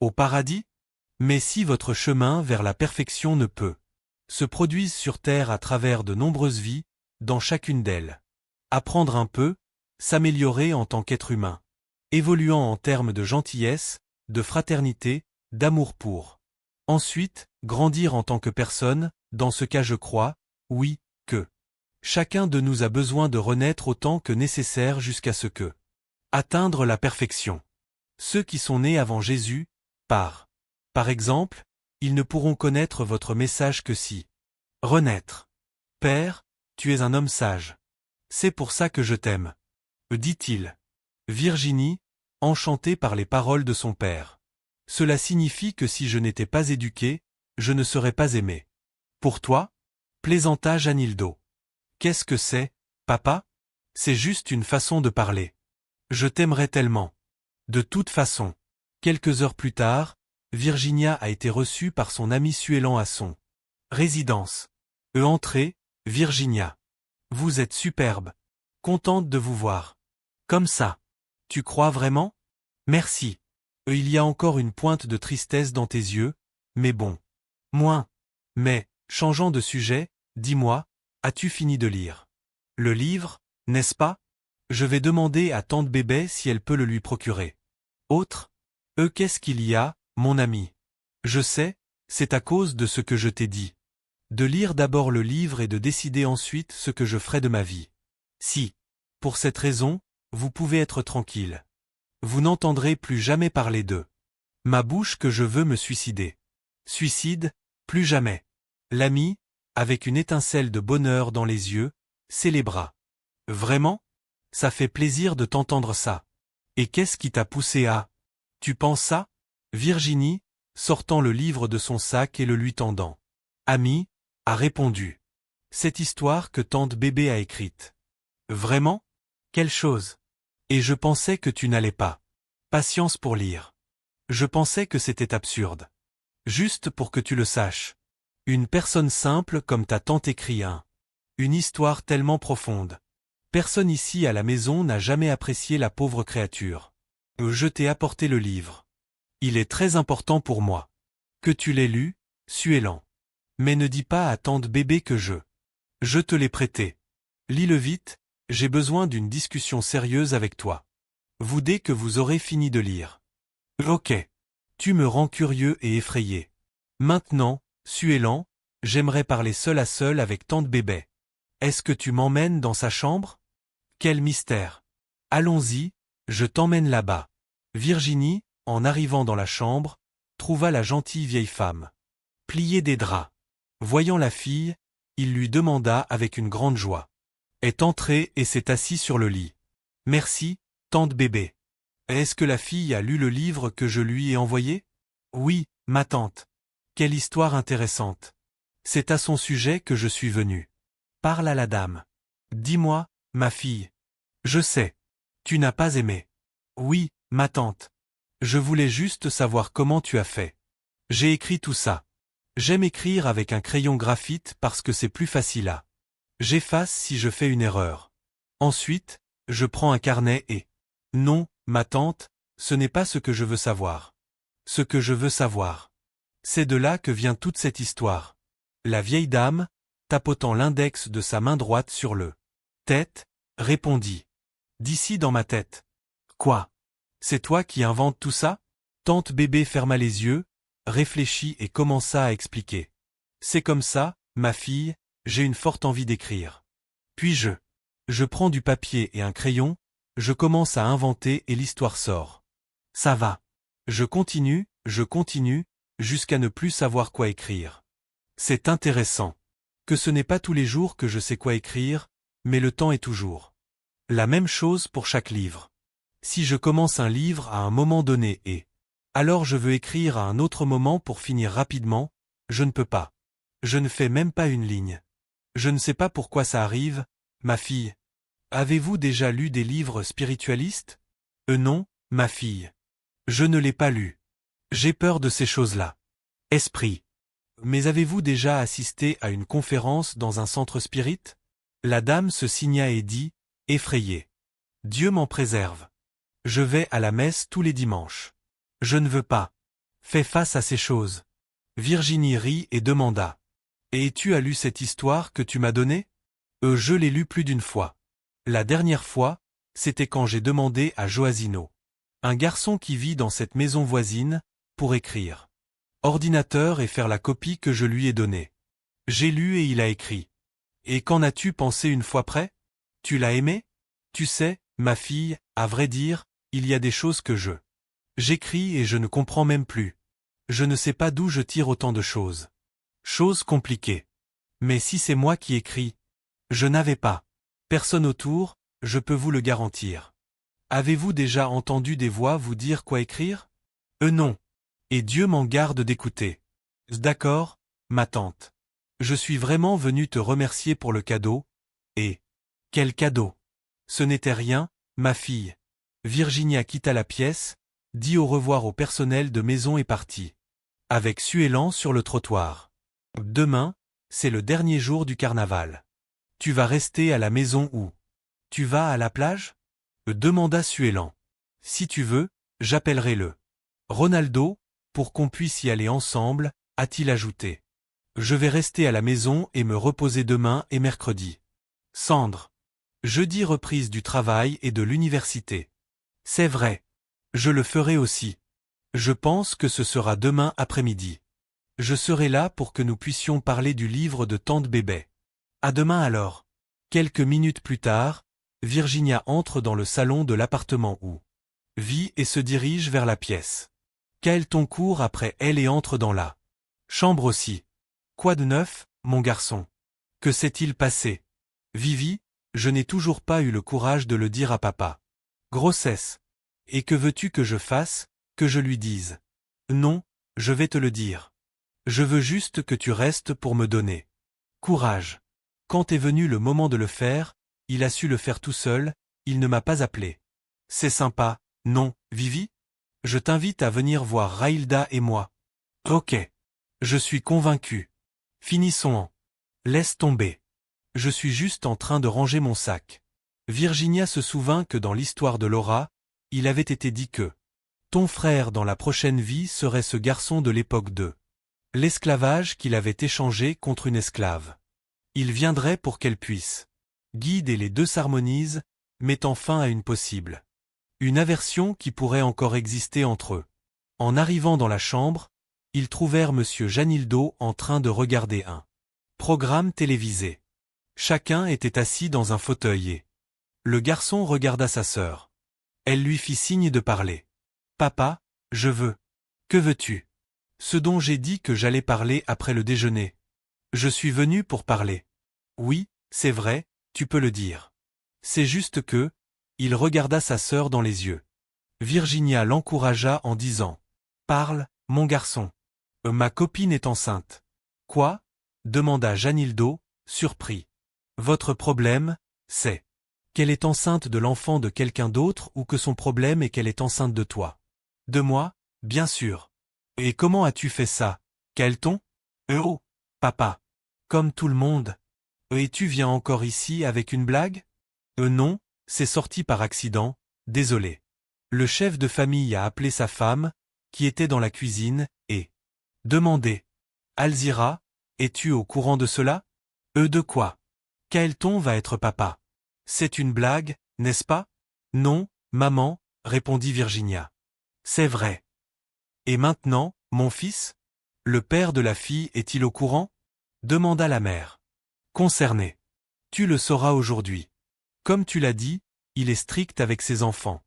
Au paradis? Mais si votre chemin vers la perfection ne peut se produise sur terre à travers de nombreuses vies, dans chacune d'elles. Apprendre un peu, s'améliorer en tant qu'être humain. Évoluant en termes de gentillesse, de fraternité, d'amour pour. Ensuite, grandir en tant que personne, dans ce cas je crois, oui, que chacun de nous a besoin de renaître autant que nécessaire jusqu'à ce que atteindre la perfection. Ceux qui sont nés avant Jésus, par exemple, ils ne pourront connaître votre message que si renaître. Père, tu es un homme sage. C'est pour ça que je t'aime. Dit-il. Virginie, enchantée par les paroles de son père. Cela signifie que si je n'étais pas éduqué, je ne serais pas aimé. Pour toi? Plaisanta Janildo. Qu'est-ce que c'est, papa? C'est juste une façon de parler. Je t'aimerais tellement. De toute façon. Quelques heures plus tard, Virginia a été reçue par son ami Suélan à son résidence. Entrez, Virginia. Vous êtes superbe. Contente de vous voir. Comme ça. Tu crois vraiment? Merci. Il y a encore une pointe de tristesse dans tes yeux, mais bon. Moins. Mais, changeant de sujet, dis-moi, as-tu fini de lire le livre, n'est-ce pas? Je vais demander à tante Bébé si elle peut le lui procurer. Autre? Qu'est-ce qu'il y a, mon ami? Je sais, c'est à cause de ce que je t'ai dit. De lire d'abord le livre et de décider ensuite ce que je ferai de ma vie. Si. Pour cette raison, vous pouvez être tranquille. Vous n'entendrez plus jamais parler d'eux. Ma bouche que je veux me suicider. Suicide, plus jamais. L'ami, avec une étincelle de bonheur dans les yeux, célébra. Vraiment? Ça fait plaisir de t'entendre ça. Et qu'est-ce qui t'a poussé à... Tu penses ça? Virginie, sortant le livre de son sac et le lui tendant. Ami, a répondu. Cette histoire que tante Bébé a écrite. Vraiment? Quelle chose? Et je pensais que tu n'allais pas. Patience pour lire. Je pensais que c'était absurde. Juste pour que tu le saches. Une personne simple comme ta tante écrit une histoire tellement profonde. Personne ici à la maison n'a jamais apprécié la pauvre créature. Je t'ai apporté le livre. Il est très important pour moi. Que tu l'aies lu, Suélan. Mais ne dis pas à tante Bébé que je te l'ai prêté. Lis-le vite, j'ai besoin d'une discussion sérieuse avec toi. Vous dès que vous aurez fini de lire. Ok. Tu me rends curieux et effrayé. Maintenant, Suélan, j'aimerais parler seul à seul avec tante Bébé. Est-ce que tu m'emmènes dans sa chambre? Quel mystère. Allons-y, je t'emmène là-bas. Virginie, en arrivant dans la chambre, trouva la gentille vieille femme. Plier des draps. Voyant la fille, il lui demanda avec une grande joie. Est entrée et s'est assis sur le lit. Merci, tante Bébé. Est-ce que la fille a lu le livre que je lui ai envoyé? Oui, ma tante. Quelle histoire intéressante. C'est à son sujet que je suis venu. Parle à la dame. Dis-moi, ma fille. Je sais. Tu n'as pas aimé. Oui, ma tante. Je voulais juste savoir comment tu as fait. J'ai écrit tout ça. J'aime écrire avec un crayon graphite parce que c'est plus facile à. J'efface si je fais une erreur. Ensuite, je prends un carnet et... Non, ma tante, ce n'est pas ce que je veux savoir. Ce que je veux savoir. C'est de là que vient toute cette histoire. La vieille dame, tapotant l'index de sa main droite sur le tête, répondit. D'ici dans ma tête. Quoi? C'est toi qui inventes tout ça? Tante Bébé ferma les yeux, réfléchit et commença à expliquer. C'est comme ça, ma fille, j'ai une forte envie d'écrire. Puis je prends du papier et un crayon, je commence à inventer et l'histoire sort. Ça va. Je continue, jusqu'à ne plus savoir quoi écrire. C'est intéressant. Que ce n'est pas tous les jours que je sais quoi écrire, mais le temps est toujours. La même chose pour chaque livre. Si je commence un livre à un moment donné et alors je veux écrire à un autre moment pour finir rapidement, je ne peux pas. Je ne fais même pas une ligne. Je ne sais pas pourquoi ça arrive, ma fille. Avez-vous déjà lu des livres spiritualistes? Non, ma fille. Je ne l'ai pas lu. J'ai peur de ces choses-là. Esprit. Mais avez-vous déjà assisté à une conférence dans un centre spirit? La dame se signa et dit, effrayée. Dieu m'en préserve. Je vais à la messe tous les dimanches. Je ne veux pas. Fais face à ces choses. Virginie rit et demanda. Et tu as lu cette histoire que tu m'as donnée? Je l'ai lue plus d'une fois. La dernière fois, c'était quand j'ai demandé à Joasino, un garçon qui vit dans cette maison voisine, pour écrire ordinateur et faire la copie que je lui ai donnée. J'ai lu et il a écrit. Et qu'en as-tu pensé une fois prêt? Tu l'as aimé? Tu sais, ma fille, à vrai dire, il y a des choses que j'écris et je ne comprends même plus. Je ne sais pas d'où je tire autant de choses. Choses compliquées. Mais si c'est moi qui écris, je n'avais pas personne autour, je peux vous le garantir. Avez-vous déjà entendu des voix vous dire quoi écrire? Non. Et Dieu m'en garde d'écouter. D'accord, ma tante. Je suis vraiment venu te remercier pour le cadeau, et... Quel cadeau? Ce n'était rien, ma fille. Virginia quitta la pièce, dit au revoir au personnel de maison et partit. Avec Suélan sur le trottoir. Demain, c'est le dernier jour du carnaval. Tu vas rester à la maison ou? Tu vas à la plage? Demanda Suélan. Si tu veux, j'appellerai le Ronaldo, pour qu'on puisse y aller ensemble, a-t-il ajouté. Je vais rester à la maison et me reposer demain et mercredi. Sandre. Jeudi reprise du travail et de l'université. C'est vrai. Je le ferai aussi. Je pense que ce sera demain après-midi. Je serai là pour que nous puissions parler du livre de Tante Bébé. À demain alors. Quelques minutes plus tard, Virginia entre dans le salon de l'appartement où vit et se dirige vers la pièce. Kaelton court après elle et entre dans la chambre aussi. Quoi de neuf, mon garçon? Que s'est-il passé? Vivi, je n'ai toujours pas eu le courage de le dire à papa. Grossesse. Et que veux-tu que je fasse, que je lui dise? Non, je vais te le dire. Je veux juste que tu restes pour me donner courage. Quand est venu le moment de le faire, il a su le faire tout seul, il ne m'a pas appelé. C'est sympa, non, Vivi? Je t'invite à venir voir Raïlda et moi. Ok. Je suis convaincu. Finissons en. Laisse tomber. Je suis juste en train de ranger mon sac. Virginia se souvint que dans l'histoire de Laura, il avait été dit que ton frère dans la prochaine vie serait ce garçon de l'époque de l'esclavage qu'il avait échangé contre une esclave. Il viendrait pour qu'elle puisse guider et les deux s'harmonisent, mettant fin à une possible une aversion qui pourrait encore exister entre eux. En arrivant dans la chambre, ils trouvèrent monsieur Janildo en train de regarder un programme télévisé. Chacun était assis dans un fauteuil et le garçon regarda sa sœur. Elle lui fit signe de parler. Papa, je veux. Que veux-tu? Ce dont j'ai dit que j'allais parler après le déjeuner. Je suis venu pour parler. Oui, c'est vrai, tu peux le dire. C'est juste que... Il regarda sa sœur dans les yeux. Virginia l'encouragea en disant. Parle, mon garçon. Ma copine est enceinte. Quoi? Demanda Janildo, surpris. Votre problème, c'est qu'elle est enceinte de l'enfant de quelqu'un d'autre ou que son problème est qu'elle est enceinte de toi? De moi, bien sûr. Et comment as-tu fait ça, Kaelton? Oh, papa. Comme tout le monde. Et tu viens encore ici avec une blague? Non, c'est sorti par accident, désolé. Le chef de famille a appelé sa femme, qui était dans la cuisine, et demandé. Alzira, es-tu au courant de cela? De quoi? Kaelton va être papa. C'est une blague, n'est-ce pas? Non, maman, répondit Virginia. C'est vrai. Et maintenant, mon fils? Le père de la fille est-il au courant? Demanda la mère. Concerné. Tu le sauras aujourd'hui. Comme tu l'as dit, il est strict avec ses enfants.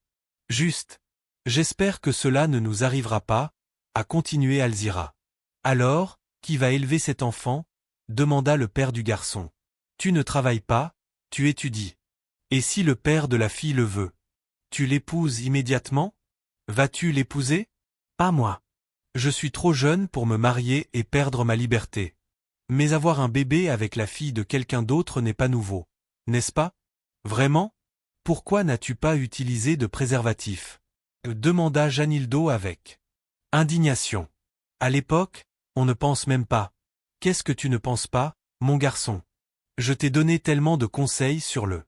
Juste. J'espère que cela ne nous arrivera pas, a continué Alzira. Alors, qui va élever cet enfant? Demanda le père du garçon. Tu ne travailles pas, tu étudies. Et si le père de la fille le veut? Tu l'épouses immédiatement? Vas-tu l'épouser? Pas moi. Je suis trop jeune pour me marier et perdre ma liberté. Mais avoir un bébé avec la fille de quelqu'un d'autre n'est pas nouveau, n'est-ce pas? Vraiment? Pourquoi n'as-tu pas utilisé de préservatif? Demanda Janildo avec indignation. À l'époque, on ne pense même pas. Qu'est-ce que tu ne penses pas, mon garçon? Je t'ai donné tellement de conseils sur le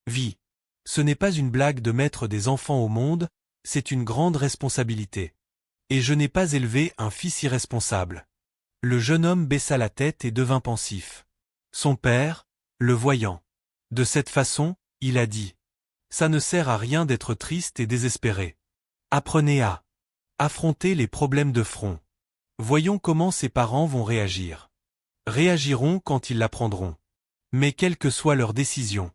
vie. Ce n'est pas une blague de mettre des enfants au monde, c'est une grande responsabilité. Et je n'ai pas élevé un fils irresponsable. Le jeune homme baissa la tête et devint pensif. Son père, le voyant. De cette façon, il a dit. Ça ne sert à rien d'être triste et désespéré. Apprenez à affronter les problèmes de front. Voyons comment ses parents vont réagir. Réagiront quand ils l'apprendront. Mais quelle que soit leur décision,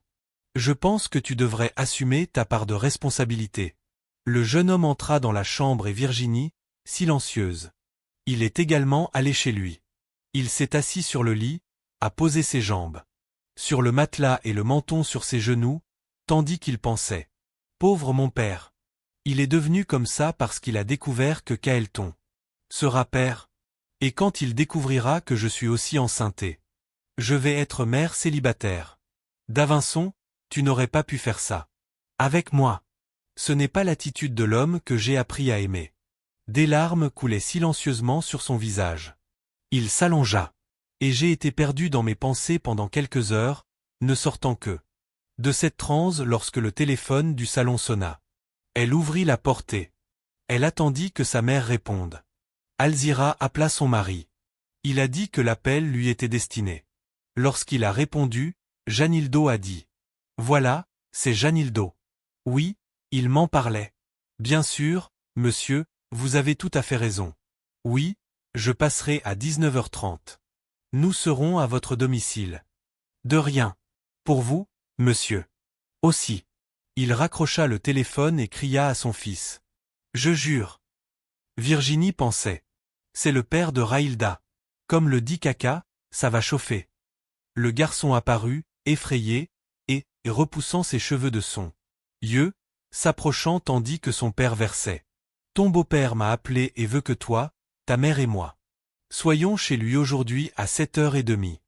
je pense que tu devrais assumer ta part de responsabilité. Le jeune homme entra dans la chambre et Virginie, silencieuse. Il est également allé chez lui. Il s'est assis sur le lit, a posé ses jambes sur le matelas et le menton sur ses genoux, tandis qu'il pensait. Pauvre mon père. Il est devenu comme ça parce qu'il a découvert que Kaelton sera père. Et quand il découvrira que je suis aussi enceinte, je vais être mère célibataire. Davinson, tu n'aurais pas pu faire ça. Avec moi. Ce n'est pas l'attitude de l'homme que j'ai appris à aimer. Des larmes coulaient silencieusement sur son visage. Il s'allongea. Et j'ai été perdu dans mes pensées pendant quelques heures, ne sortant que de cette transe lorsque le téléphone du salon sonna. Elle ouvrit la portée. Elle attendit que sa mère réponde. Alzira appela son mari. Il a dit que l'appel lui était destiné. Lorsqu'il a répondu, Janildo a dit. Voilà, c'est Janildo. Oui, il m'en parlait. Bien sûr, monsieur, vous avez tout à fait raison. Oui, je passerai à 19h30. Nous serons à votre domicile. De rien. Pour vous, monsieur. Aussi. Il raccrocha le téléphone et cria à son fils. Je jure. Virginie pensait. C'est le père de Raïlda. Comme le dit Kaka, ça va chauffer. Le garçon apparut, effrayé, et, repoussant ses cheveux de son yeux, s'approchant tandis que son père versait. Ton beau-père m'a appelé et veut que toi, ta mère et moi soyons chez lui aujourd'hui à 7h30.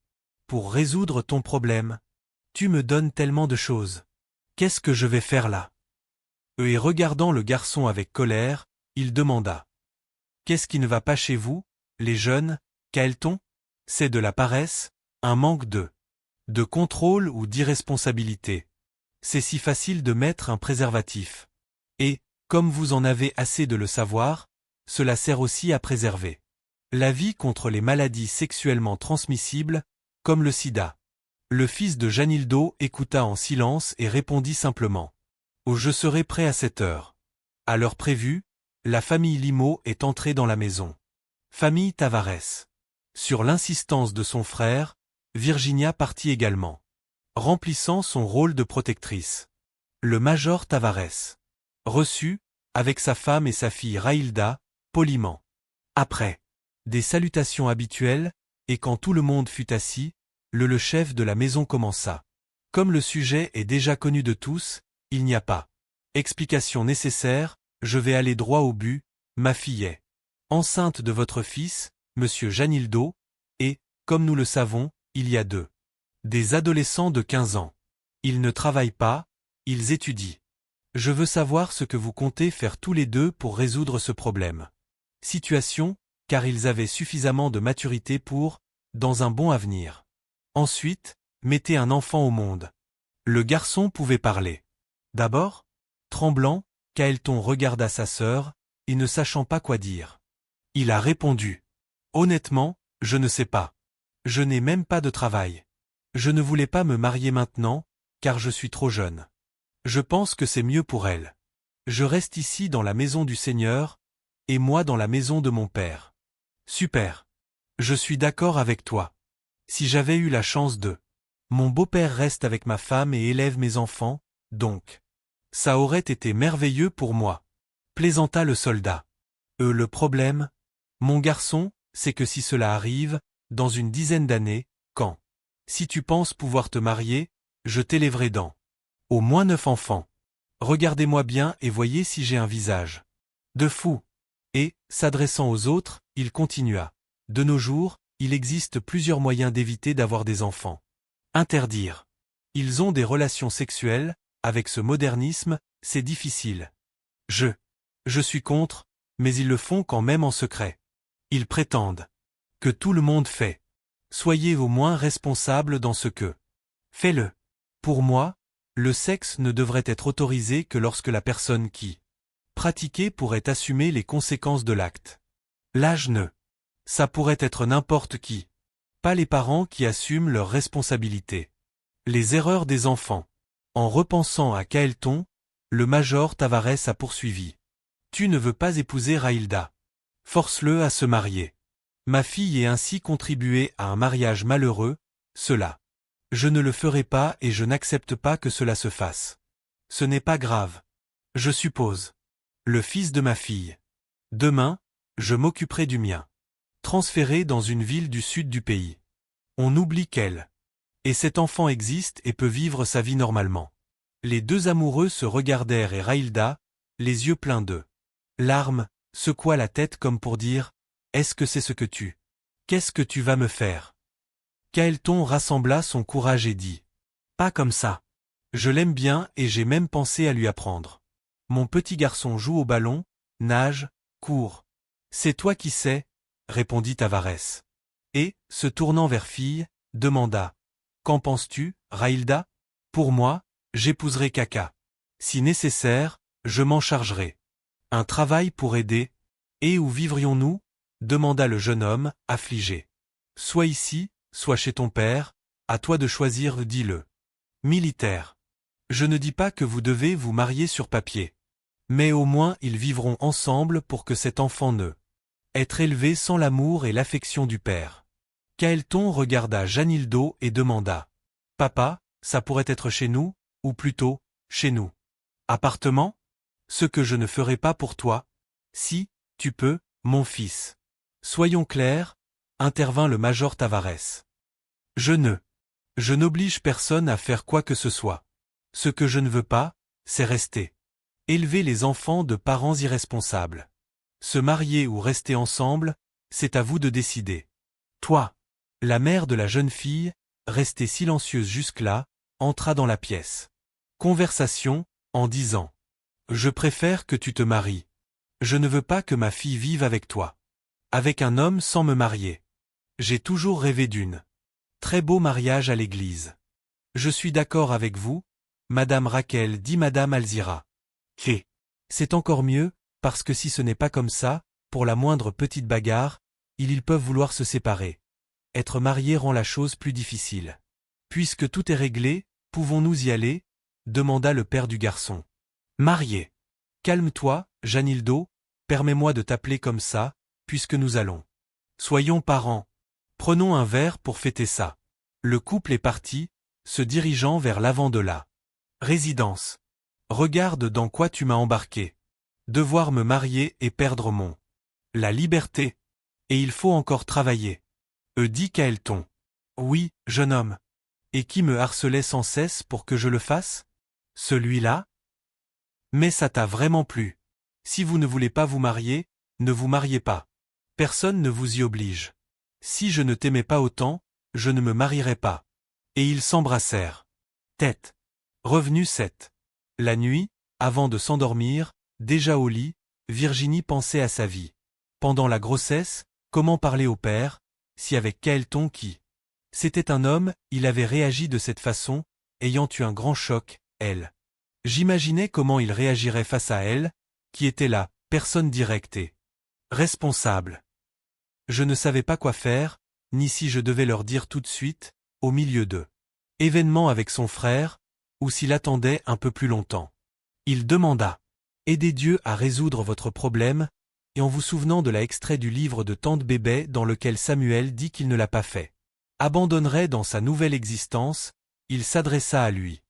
Pour résoudre ton problème. Tu me donnes tellement de choses. Qu'est-ce que je vais faire là? Et regardant le garçon avec colère, il demanda. Qu'est-ce qui ne va pas chez vous, les jeunes, Kaelton? C'est de la paresse, un manque de contrôle ou d'irresponsabilité. C'est si facile de mettre un préservatif. Et, comme vous en avez assez de le savoir, cela sert aussi à préserver la vie contre les maladies sexuellement transmissibles, comme le sida. Le fils de Janildo écouta en silence et répondit simplement. Oh, je serai prêt à 7h. À l'heure prévue, la famille Limo est entrée dans la maison. Famille Tavares. Sur l'insistance de son frère, Virginia partit également, remplissant son rôle de protectrice. Le major Tavares reçut, avec sa femme et sa fille Raïlda, poliment. Après des salutations habituelles, et quand tout le monde fut assis, le chef de la maison commença. Comme le sujet est déjà connu de tous, il n'y a pas explication nécessaire, je vais aller droit au but, ma fille est enceinte de votre fils, monsieur Janildo, et, comme nous le savons, il y a des adolescents de 15 ans. Ils ne travaillent pas, ils étudient. Je veux savoir ce que vous comptez faire tous les deux pour résoudre ce problème. Situation, car ils avaient suffisamment de maturité pour, dans un bon avenir. Ensuite, mettez un enfant au monde. Le garçon pouvait parler. D'abord, tremblant, Kaelton regarda sa sœur, et ne sachant pas quoi dire. Il a répondu. Honnêtement, je ne sais pas. Je n'ai même pas de travail. Je ne voulais pas me marier maintenant, car je suis trop jeune. Je pense que c'est mieux pour elle. Je reste ici dans la maison du Seigneur, et moi dans la maison de mon père. Super. Je suis d'accord avec toi. Si j'avais eu la chance de... Mon beau-père reste avec ma femme et élève mes enfants, donc. Ça aurait été merveilleux pour moi. Plaisanta le soldat. Le problème, mon garçon, c'est que si cela arrive, dans une dizaine d'années, quand? Si tu penses pouvoir te marier, je t'élèverai dans au moins 9 enfants. Regardez-moi bien et voyez si j'ai un visage de fou. Et, s'adressant aux autres, il continua. De nos jours, il existe plusieurs moyens d'éviter d'avoir des enfants. Interdire. Ils ont des relations sexuelles, avec ce modernisme, c'est difficile. Je suis contre, mais ils le font quand même en secret. Ils prétendent que tout le monde fait. Soyez au moins responsable dans ce que. Fais-le. Pour moi, le sexe ne devrait être autorisé que lorsque la personne qui Pratiquer pourrait assumer les conséquences de l'acte. L'âge ne. Ça pourrait être n'importe qui. Pas les parents qui assument leurs responsabilités. Les erreurs des enfants. En repensant à Kaelton, le major Tavares a poursuivi. Tu ne veux pas épouser Railda. Force-le à se marier. Ma fille ait ainsi contribué à un mariage malheureux, cela. Je ne le ferai pas et je n'accepte pas que cela se fasse. Ce n'est pas grave. Je suppose. Le fils de ma fille. Demain, je m'occuperai du mien. Transféré dans une ville du sud du pays. On oublie qu'elle. Et cet enfant existe et peut vivre sa vie normalement. Les deux amoureux se regardèrent et Railda, les yeux pleins de larmes, secoua la tête comme pour dire « Est-ce que c'est ce que tu? Qu'est-ce que tu vas me faire ?» Kaelton rassembla son courage et dit « Pas comme ça. Je l'aime bien et j'ai même pensé à lui apprendre. Mon petit garçon joue au ballon, nage, court. C'est toi qui sais, répondit Tavares. Et, se tournant vers Fille, demanda « Qu'en penses-tu, Railda? Pour moi, j'épouserai Kaka. Si nécessaire, je m'en chargerai. Un travail pour aider. Et où vivrions-nous? Demanda le jeune homme, affligé. Soit ici, soit chez ton père, à toi de choisir, dit-le. Militaire. Je ne dis pas que vous devez vous marier sur papier. Mais au moins ils vivront ensemble pour que cet enfant ne être élevé sans l'amour et l'affection du père. Kaelton regarda Janildo et demanda. Papa, ça pourrait être chez nous, ou plutôt, chez nous. Appartement? Ce que je ne ferai pas pour toi. Si, tu peux, mon fils. Soyons clairs, intervint le major Tavares. Je n'oblige personne à faire quoi que ce soit. Ce que je ne veux pas, c'est rester. Élever les enfants de parents irresponsables. Se marier ou rester ensemble, c'est à vous de décider. Toi, la mère de la jeune fille, restée silencieuse jusque-là, entra dans la pièce. Conversation, en disant. Je préfère que tu te maries. Je ne veux pas que ma fille vive avec toi. Avec un homme sans me marier. J'ai toujours rêvé d'une. Très beau mariage à l'église. Je suis d'accord avec vous, Madame Raquel, dit Madame Alzira. C'est encore mieux, parce que si ce n'est pas comme ça, pour la moindre petite bagarre, ils peuvent vouloir se séparer. Être marié rend la chose plus difficile. Puisque tout est réglé, pouvons-nous y aller? Demanda le père du garçon. Marié. Calme-toi, Janildo, permets-moi de t'appeler comme ça, puisque nous allons. Soyons parents. Prenons un verre pour fêter ça. Le couple est parti, se dirigeant vers l'avant de la résidence. Regarde dans quoi tu m'as embarqué. Devoir me marier et perdre mon la liberté. Et il faut encore travailler. Dit Kaelton. Oui, jeune homme. Et qui me harcelait sans cesse pour que je le fasse? Celui-là? Mais ça t'a vraiment plu. Si vous ne voulez pas vous marier, ne vous mariez pas. Personne ne vous y oblige. Si je ne t'aimais pas autant, je ne me marierais pas. Et ils s'embrassèrent. Tête. Revenu 7. La nuit, avant de s'endormir, déjà au lit, Virginie pensait à sa vie. Pendant la grossesse, comment parler au père, si avec Kaelton qui c'était un homme, il avait réagi de cette façon, ayant eu un grand choc, elle. J'imaginais comment il réagirait face à elle, qui était là, personne directe et responsable. Je ne savais pas quoi faire, ni si je devais leur dire tout de suite, au milieu d'eux. Événement avec son frère, ou s'il attendait un peu plus longtemps. Il demanda. Aidez Dieu à résoudre votre problème, et en vous souvenant de l'extrait du livre de Tante Bébé dans lequel Samuel dit qu'il ne l'a pas fait. Abandonnerait dans sa nouvelle existence, il s'adressa à lui.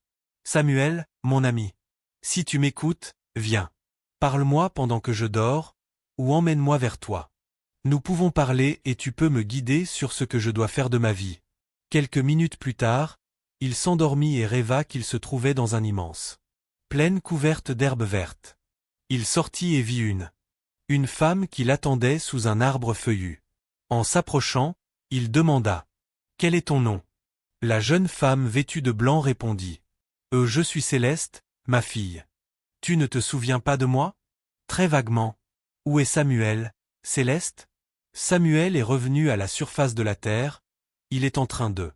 Samuel, mon ami. Si tu m'écoutes, viens. Parle-moi pendant que je dors, ou emmène-moi vers toi. Nous pouvons parler et tu peux me guider sur ce que je dois faire de ma vie. Quelques minutes plus tard, il s'endormit et rêva qu'il se trouvait dans un immense plaine couverte d'herbes vertes. Il sortit et vit une femme qui l'attendait sous un arbre feuillu. En s'approchant, il demanda. Quel est ton nom? La jeune femme vêtue de blanc répondit. Je suis Céleste, ma fille. Tu ne te souviens pas de moi? Très vaguement. Où est Samuel, Céleste? Samuel est revenu à la surface de la terre, il est en train de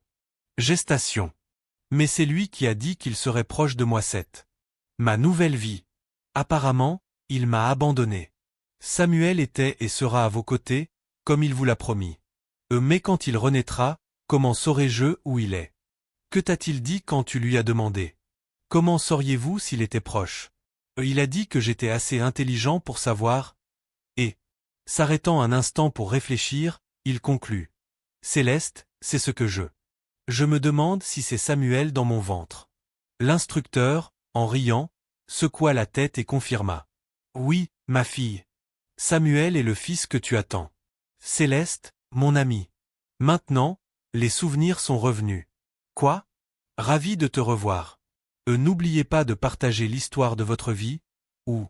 gestation. Mais c'est lui qui a dit qu'il serait proche de moi. Ma nouvelle vie. Apparemment, Il m'a abandonné. Samuel était et sera à vos côtés, comme il vous l'a promis. Mais quand il renaîtra, comment saurai-je où il est? Que t'a-t-il dit quand tu lui as demandé? Comment sauriez-vous s'il était proche? Il a dit que j'étais assez intelligent pour savoir, et, s'arrêtant un instant pour réfléchir, il conclut. Céleste, c'est ce que je. Je me demande si c'est Samuel dans mon ventre. L'instructeur, en riant, secoua la tête et confirma. Oui, ma fille. Samuel est le fils que tu attends. Céleste, mon ami. Maintenant, les souvenirs sont revenus. Quoi? Ravi de te revoir. N'oubliez pas de partager l'histoire de votre vie, ou,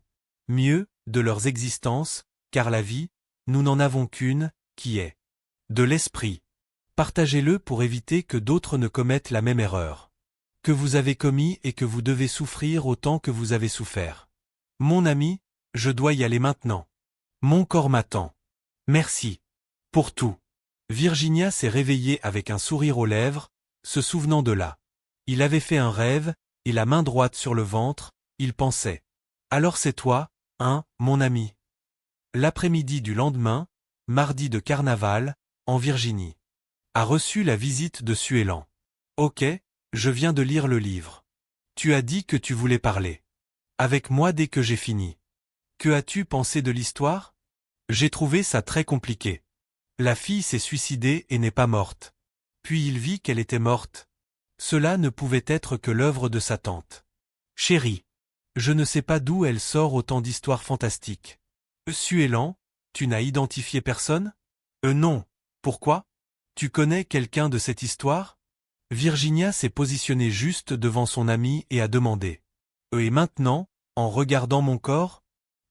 mieux, de leurs existences, car la vie, nous n'en avons qu'une, qui est de l'esprit. Partagez-le pour éviter que d'autres ne commettent la même erreur que vous avez commis et que vous devez souffrir autant que vous avez souffert. Mon ami, je dois y aller maintenant. Mon corps m'attend. Merci. Pour tout. Virginia s'est réveillée avec un sourire aux lèvres, se souvenant de là. Il avait fait un rêve, et la main droite sur le ventre, il pensait. Alors c'est toi, hein, mon ami. L'après-midi du lendemain, mardi de carnaval, en Virginie. A reçu la visite de Suélan. Ok, je viens de lire le livre. Tu as dit que tu voulais parler. Avec moi dès que j'ai fini. Que as-tu pensé de l'histoire? J'ai trouvé ça très compliqué. La fille s'est suicidée et n'est pas morte. Puis il vit qu'elle était morte. Cela ne pouvait être que l'œuvre de sa tante. Chérie. Je ne sais pas d'où elle sort autant d'histoires fantastiques. Suélan, tu n'as identifié personne? Non. Pourquoi? Tu connais quelqu'un de cette histoire? Virginia s'est positionnée juste devant son ami et a demandé. Et maintenant, en regardant mon corps?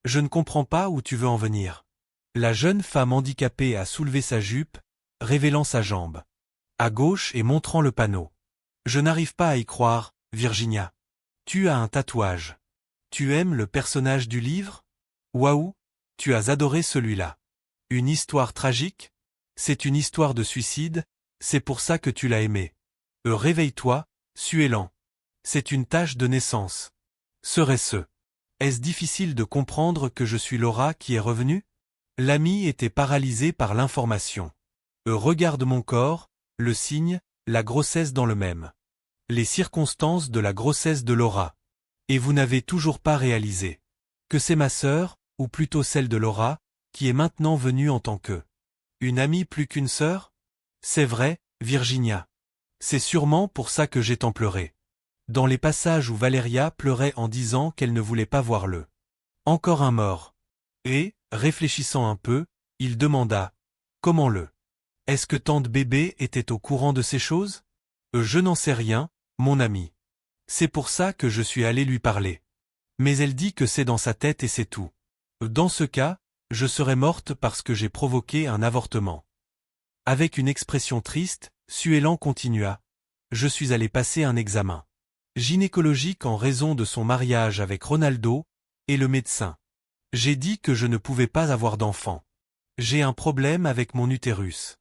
Je ne comprends pas où tu veux en venir. La jeune femme handicapée a soulevé sa jupe, révélant sa jambe. À gauche et montrant le panneau. Je n'arrive pas à y croire, Virginia. Tu as un tatouage. Tu aimes le personnage du livre? Waouh, tu as adoré celui-là. Une histoire tragique? C'est une histoire de suicide, c'est pour ça que tu l'as aimé. Réveille-toi, Suélan. C'est une tâche de naissance. Serait-ce? Est-ce difficile de comprendre que je suis Laura qui est revenue? L'ami était paralysé par l'information. Regarde mon corps, le signe, la grossesse dans le même. Les circonstances de la grossesse de Laura. Et vous n'avez toujours pas réalisé que c'est ma sœur, ou plutôt celle de Laura, qui est maintenant venue en tant que une amie plus qu'une sœur? C'est vrai, Virginia. C'est sûrement pour ça que j'ai tant pleuré. Dans les passages où Valéria pleurait en disant qu'elle ne voulait pas voir le encore un mort. Et, réfléchissant un peu, il demanda. Comment le? Est-ce que tante bébé était au courant de ces choses? Je n'en sais rien, mon ami. C'est pour ça que je suis allé lui parler. Mais elle dit que c'est dans sa tête et c'est tout. Dans ce cas, je serais morte parce que j'ai provoqué un avortement. Avec une expression triste, Suélan continua. Je suis allé passer un examen gynécologique en raison de son mariage avec Ronaldo, et le médecin. J'ai dit que je ne pouvais pas avoir d'enfant. J'ai un problème avec mon utérus.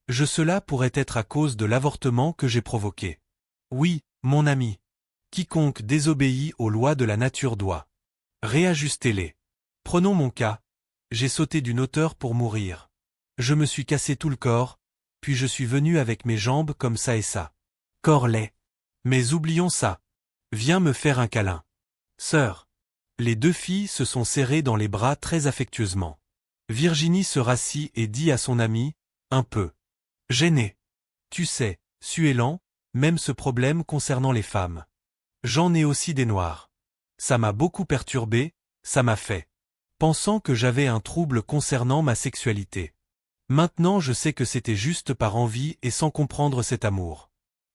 Cela pourrait être à cause de l'avortement que j'ai provoqué. Oui, mon ami. Quiconque désobéit aux lois de la nature doit réajuster-les. Prenons mon cas. J'ai sauté d'une hauteur pour mourir. Je me suis cassé tout le corps, puis je suis venu avec mes jambes comme ça et ça. Corps laid. Mais oublions ça. Viens me faire un câlin. Sœur. Les deux filles se sont serrées dans les bras très affectueusement. Virginie se rassit et dit à son ami, un peu gênée. Tu sais, Suélan, même ce problème concernant les femmes. J'en ai aussi des noirs. Ça m'a beaucoup perturbé, ça m'a fait. Pensant que j'avais un trouble concernant ma sexualité. Maintenant je sais que c'était juste par envie et sans comprendre cet amour.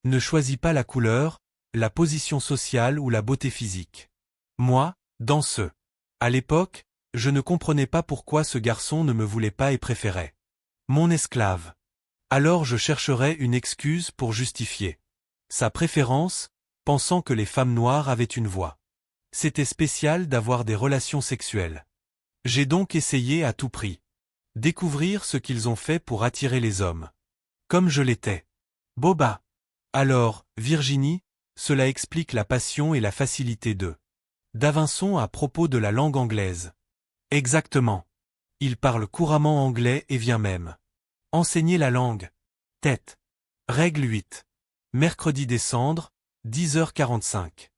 Ne choisis pas la couleur, la position sociale ou la beauté physique. Moi, dans ce. À l'époque, je ne comprenais pas pourquoi ce garçon ne me voulait pas et préférait mon esclave. Alors je chercherais une excuse pour justifier sa préférence, pensant que les femmes noires avaient une voix. C'était spécial d'avoir des relations sexuelles. J'ai donc essayé à tout prix découvrir ce qu'ils ont fait pour attirer les hommes. Comme je l'étais. Boba. Alors, Virginie, cela explique la passion et la facilité de Davinson à propos de la langue anglaise. Exactement. Il parle couramment anglais et vient même enseigner la langue. Tête. Règle 8. Mercredi décembre, 10h45.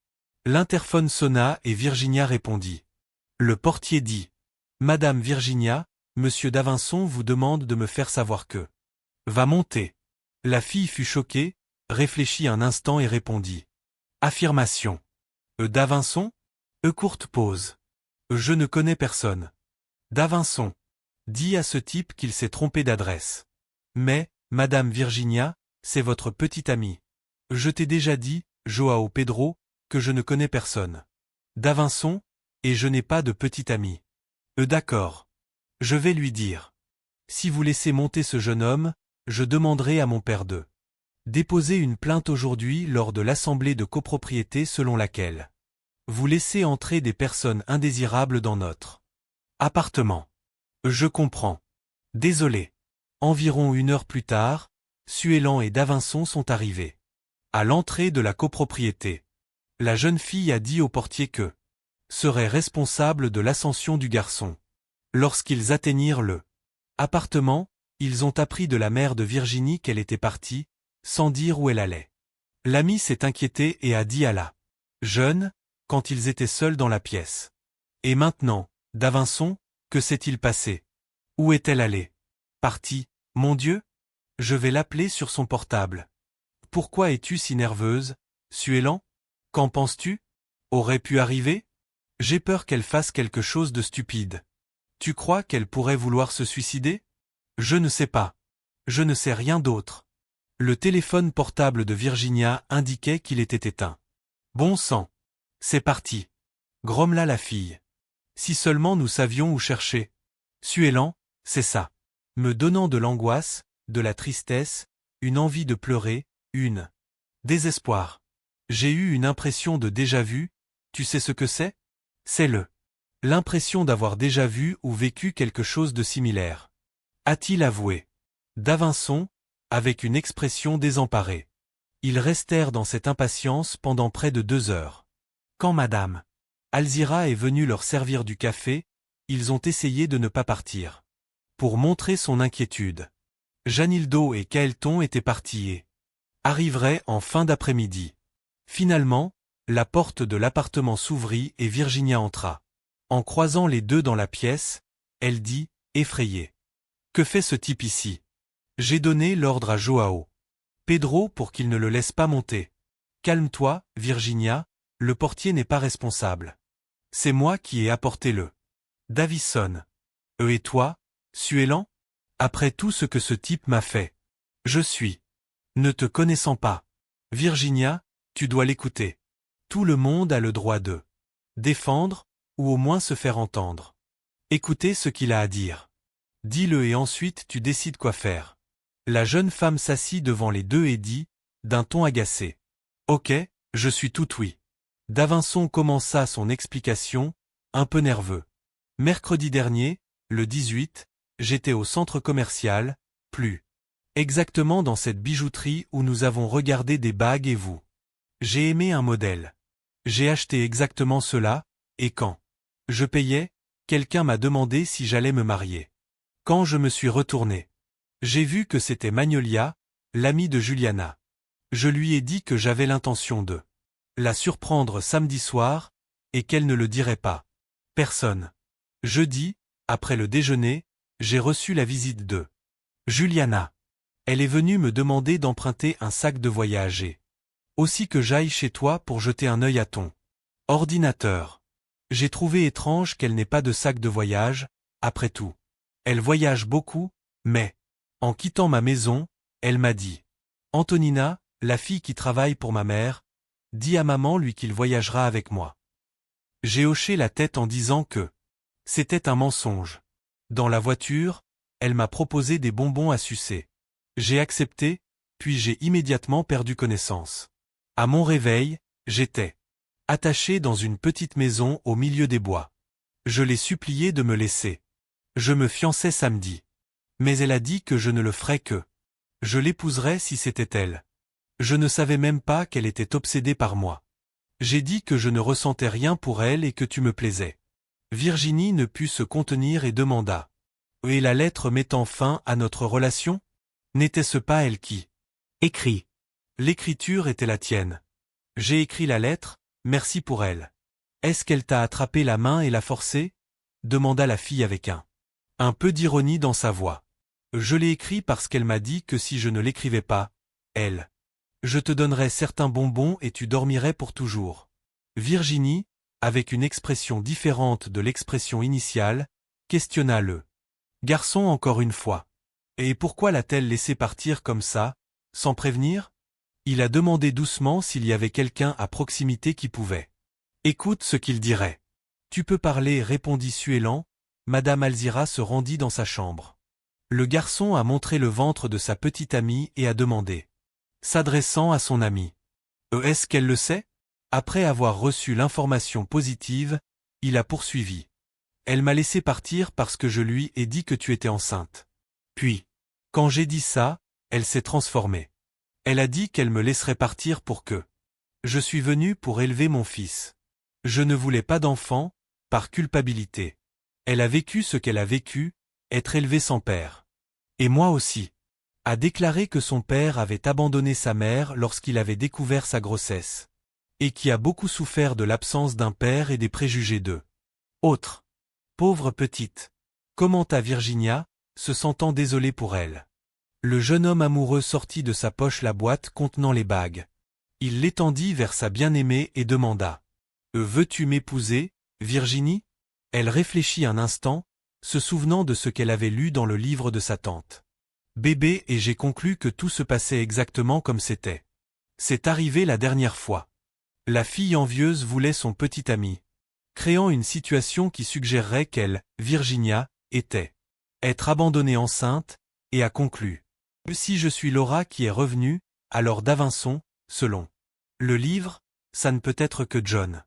L'interphone sonna et Virginia répondit. Le portier dit. Madame Virginia, Monsieur Davinson vous demande de me faire savoir que. Va monter. La fille fut choquée, réfléchit un instant et répondit. Affirmation. Davinson? Courte pause. Je ne connais personne. Davinson. Dit à ce type qu'il s'est trompé d'adresse. Mais, Madame Virginia, c'est votre petite amie. Je t'ai déjà dit, Joao Pedro, que je ne connais personne. Davinson, et je n'ai pas de petite amie. D'accord. Je vais lui dire. Si vous laissez monter ce jeune homme, je demanderai à mon père de déposer une plainte aujourd'hui lors de l'assemblée de copropriété selon laquelle vous laissez entrer des personnes indésirables dans notre appartement. Je comprends. Désolé. Environ 1 heure plus tard, Suellan et Davinson sont arrivés. À l'entrée de la copropriété. La jeune fille a dit au portier que serait responsable de l'ascension du garçon. Lorsqu'ils atteignirent le appartement, ils ont appris de la mère de Virginie qu'elle était partie, sans dire où elle allait. L'ami s'est inquiété et a dit à la jeune, quand ils étaient seuls dans la pièce. Et maintenant, Davinson, que s'est-il passé? Où est-elle allée? Partie, mon Dieu? Je vais l'appeler sur son portable. Pourquoi es-tu si nerveuse, Suellan? Qu'en penses-tu? Aurait pu arriver? J'ai peur qu'elle fasse quelque chose de stupide. Tu crois qu'elle pourrait vouloir se suicider? Je ne sais pas. Je ne sais rien d'autre. Le téléphone portable de Virginia indiquait qu'il était éteint. Bon sang. C'est parti. Grommela la fille. Si seulement nous savions où chercher. Suellan, c'est ça. Me donnant de l'angoisse, de la tristesse, une envie de pleurer, une désespoir. J'ai eu une impression de déjà-vu, tu sais ce que c'est? C'est l'impression d'avoir déjà vu ou vécu quelque chose de similaire. A-t-il avoué? Davinson, avec une expression désemparée. Ils restèrent dans cette impatience pendant près de 2 heures. Quand Madame Alzira est venue leur servir du café, ils ont essayé de ne pas partir. Pour montrer son inquiétude. Janildo et Kaelton étaient partis et arriveraient en fin d'après-midi. Finalement, la porte de l'appartement s'ouvrit et Virginia entra. En croisant les deux dans la pièce, elle dit, effrayée. Que fait ce type ici? J'ai donné l'ordre à Joao Pedro pour qu'il ne le laisse pas monter. Calme-toi, Virginia, le portier n'est pas responsable. C'est moi qui ai apporté le Davison. Et toi, Suellan? Après tout ce que ce type m'a fait. Je suis. Ne te connaissant pas. Virginia, tu dois l'écouter. Tout le monde a le droit de défendre, ou au moins se faire entendre. Écoutez ce qu'il a à dire. Dis-le et ensuite tu décides quoi faire. La jeune femme s'assit devant les deux et dit, d'un ton agacé. Ok, je suis tout oui. Davinson commença son explication, un peu nerveux. Mercredi dernier, le 18, j'étais au centre commercial, plus exactement dans cette bijouterie où nous avons regardé des bagues et vous. J'ai aimé un modèle. J'ai acheté exactement cela, et quand je payais, quelqu'un m'a demandé si j'allais me marier. Quand je me suis retourné, j'ai vu que c'était Magnolia, l'amie de Juliana. Je lui ai dit que j'avais l'intention de la surprendre samedi soir, et qu'elle ne le dirait pas. Personne. Jeudi, après le déjeuner, j'ai reçu la visite de Juliana. Elle est venue me demander d'emprunter un sac de voyage et aussi que j'aille chez toi pour jeter un œil à ton ordinateur. J'ai trouvé étrange qu'elle n'ait pas de sac de voyage, après tout. Elle voyage beaucoup, mais, en quittant ma maison, elle m'a dit. Antonina, la fille qui travaille pour ma mère, dit à maman lui qu'il voyagera avec moi. J'ai hoché la tête en disant que c'était un mensonge. Dans la voiture, elle m'a proposé des bonbons à sucer. J'ai accepté, puis j'ai immédiatement perdu connaissance. À mon réveil, j'étais attaché dans une petite maison au milieu des bois. Je l'ai supplié de me laisser. Je me fiançais samedi. Mais elle a dit que je ne le ferais que. Je l'épouserais si c'était elle. Je ne savais même pas qu'elle était obsédée par moi. J'ai dit que je ne ressentais rien pour elle et que tu me plaisais. Virginie ne put se contenir et demanda. Et la lettre mettant fin à notre relation? N'était-ce pas elle qui écrit? L'écriture était la tienne. J'ai écrit la lettre, merci pour elle. Est-ce qu'elle t'a attrapé la main et l'a forcée? Demanda la fille avec un peu d'ironie dans sa voix. Je l'ai écrit parce qu'elle m'a dit que si je ne l'écrivais pas, je te donnerais certains bonbons et tu dormirais pour toujours. Virginie, avec une expression différente de l'expression initiale, questionna le garçon encore une fois. Et pourquoi l'a-t-elle laissé partir comme ça, sans prévenir? Il a demandé doucement s'il y avait quelqu'un à proximité qui pouvait. Écoute ce qu'il dirait. Tu peux parler, répondit Suélan. Madame Alzira se rendit dans sa chambre. Le garçon a montré le ventre de sa petite amie et a demandé. S'adressant à son amie. Est-ce qu'elle le sait? Après avoir reçu l'information positive, il a poursuivi. Elle m'a laissé partir parce que je lui ai dit que tu étais enceinte. Puis, quand j'ai dit ça, elle s'est transformée. Elle a dit qu'elle me laisserait partir pour que je suis venu pour élever mon fils. Je ne voulais pas d'enfant, par culpabilité. Elle a vécu ce qu'elle a vécu, être élevée sans père. Et moi aussi. A déclaré que son père avait abandonné sa mère lorsqu'il avait découvert sa grossesse. Et qui a beaucoup souffert de l'absence d'un père et des préjugés d'eux. Autre. Pauvre petite. Commenta Virginia, se sentant désolée pour elle. Le jeune homme amoureux sortit de sa poche la boîte contenant les bagues. Il l'étendit vers sa bien-aimée et demanda. Veux-tu m'épouser, Virginie? Elle réfléchit un instant, se souvenant de ce qu'elle avait lu dans le livre de sa tante. Bébé, et j'ai conclu que tout se passait exactement comme c'était. C'est arrivé la dernière fois. La fille envieuse voulait son petit ami, créant une situation qui suggérerait qu'elle, Virginia, était être abandonnée enceinte, et a conclu. Si je suis Laura qui est revenue, alors Davinson, selon le livre, ça ne peut être que John.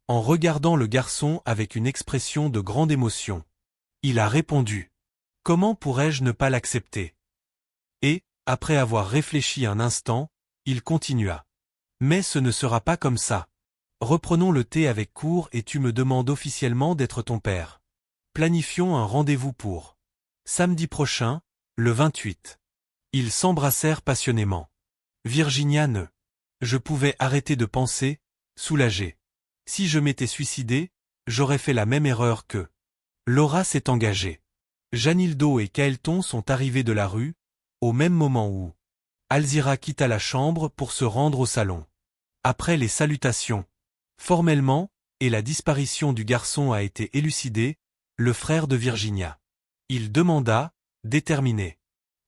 En regardant le garçon avec une expression de grande émotion, il a répondu. Comment pourrais-je ne pas l'accepter? Et, après avoir réfléchi un instant, il continua. Mais ce ne sera pas comme ça. Reprenons le thé avec Cour et tu me demandes officiellement d'être ton père. Planifions un rendez-vous pour samedi prochain, le 28. Ils s'embrassèrent passionnément. Virginia ne. Je pouvais arrêter de penser, soulagée. Si je m'étais suicidé, j'aurais fait la même erreur que. Laura s'est engagée. Janildo et Kaelton sont arrivés de la rue, au même moment où Alzira quitta la chambre pour se rendre au salon. Après les salutations, formellement, et la disparition du garçon a été élucidée, le frère de Virginia. Il demanda, déterminé.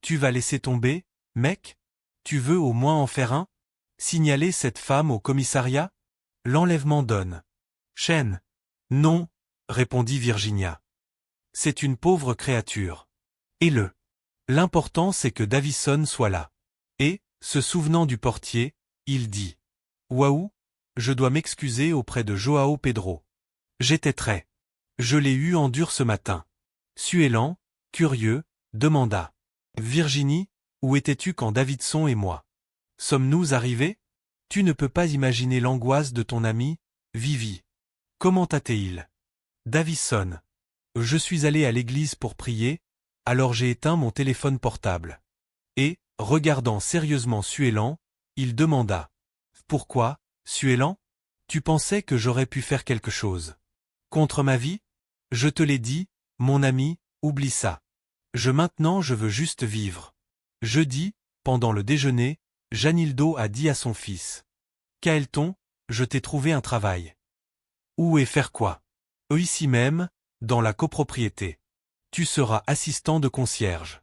Tu vas laisser tomber, mec? Tu veux au moins en faire un? Signaler cette femme au commissariat? L'enlèvement donne. Chêne. Non, répondit Virginia. C'est une pauvre créature. Et l'important c'est que Davison soit là. Et, se souvenant du portier, il dit. Waouh, je dois m'excuser auprès de Joao Pedro. J'étais très. Je l'ai eu en dur ce matin. Suélan, curieux, demanda. Virginie, où étais-tu quand Davidson et moi sommes-nous arrivés? Tu ne peux pas imaginer l'angoisse de ton ami, Vivi. Comment t'a-t-il? Davison. Je suis allé à l'église pour prier, alors j'ai éteint mon téléphone portable. Et, regardant sérieusement Suélan, il demanda. Pourquoi, Suélan? Tu pensais que j'aurais pu faire quelque chose contre ma vie? Je te l'ai dit, mon ami, oublie ça. Maintenant je veux juste vivre. Jeudi, pendant le déjeuner, Janildo a dit à son fils. Kaelton, je t'ai trouvé un travail. Où et faire quoi? Ici même, dans la copropriété. Tu seras assistant de concierge.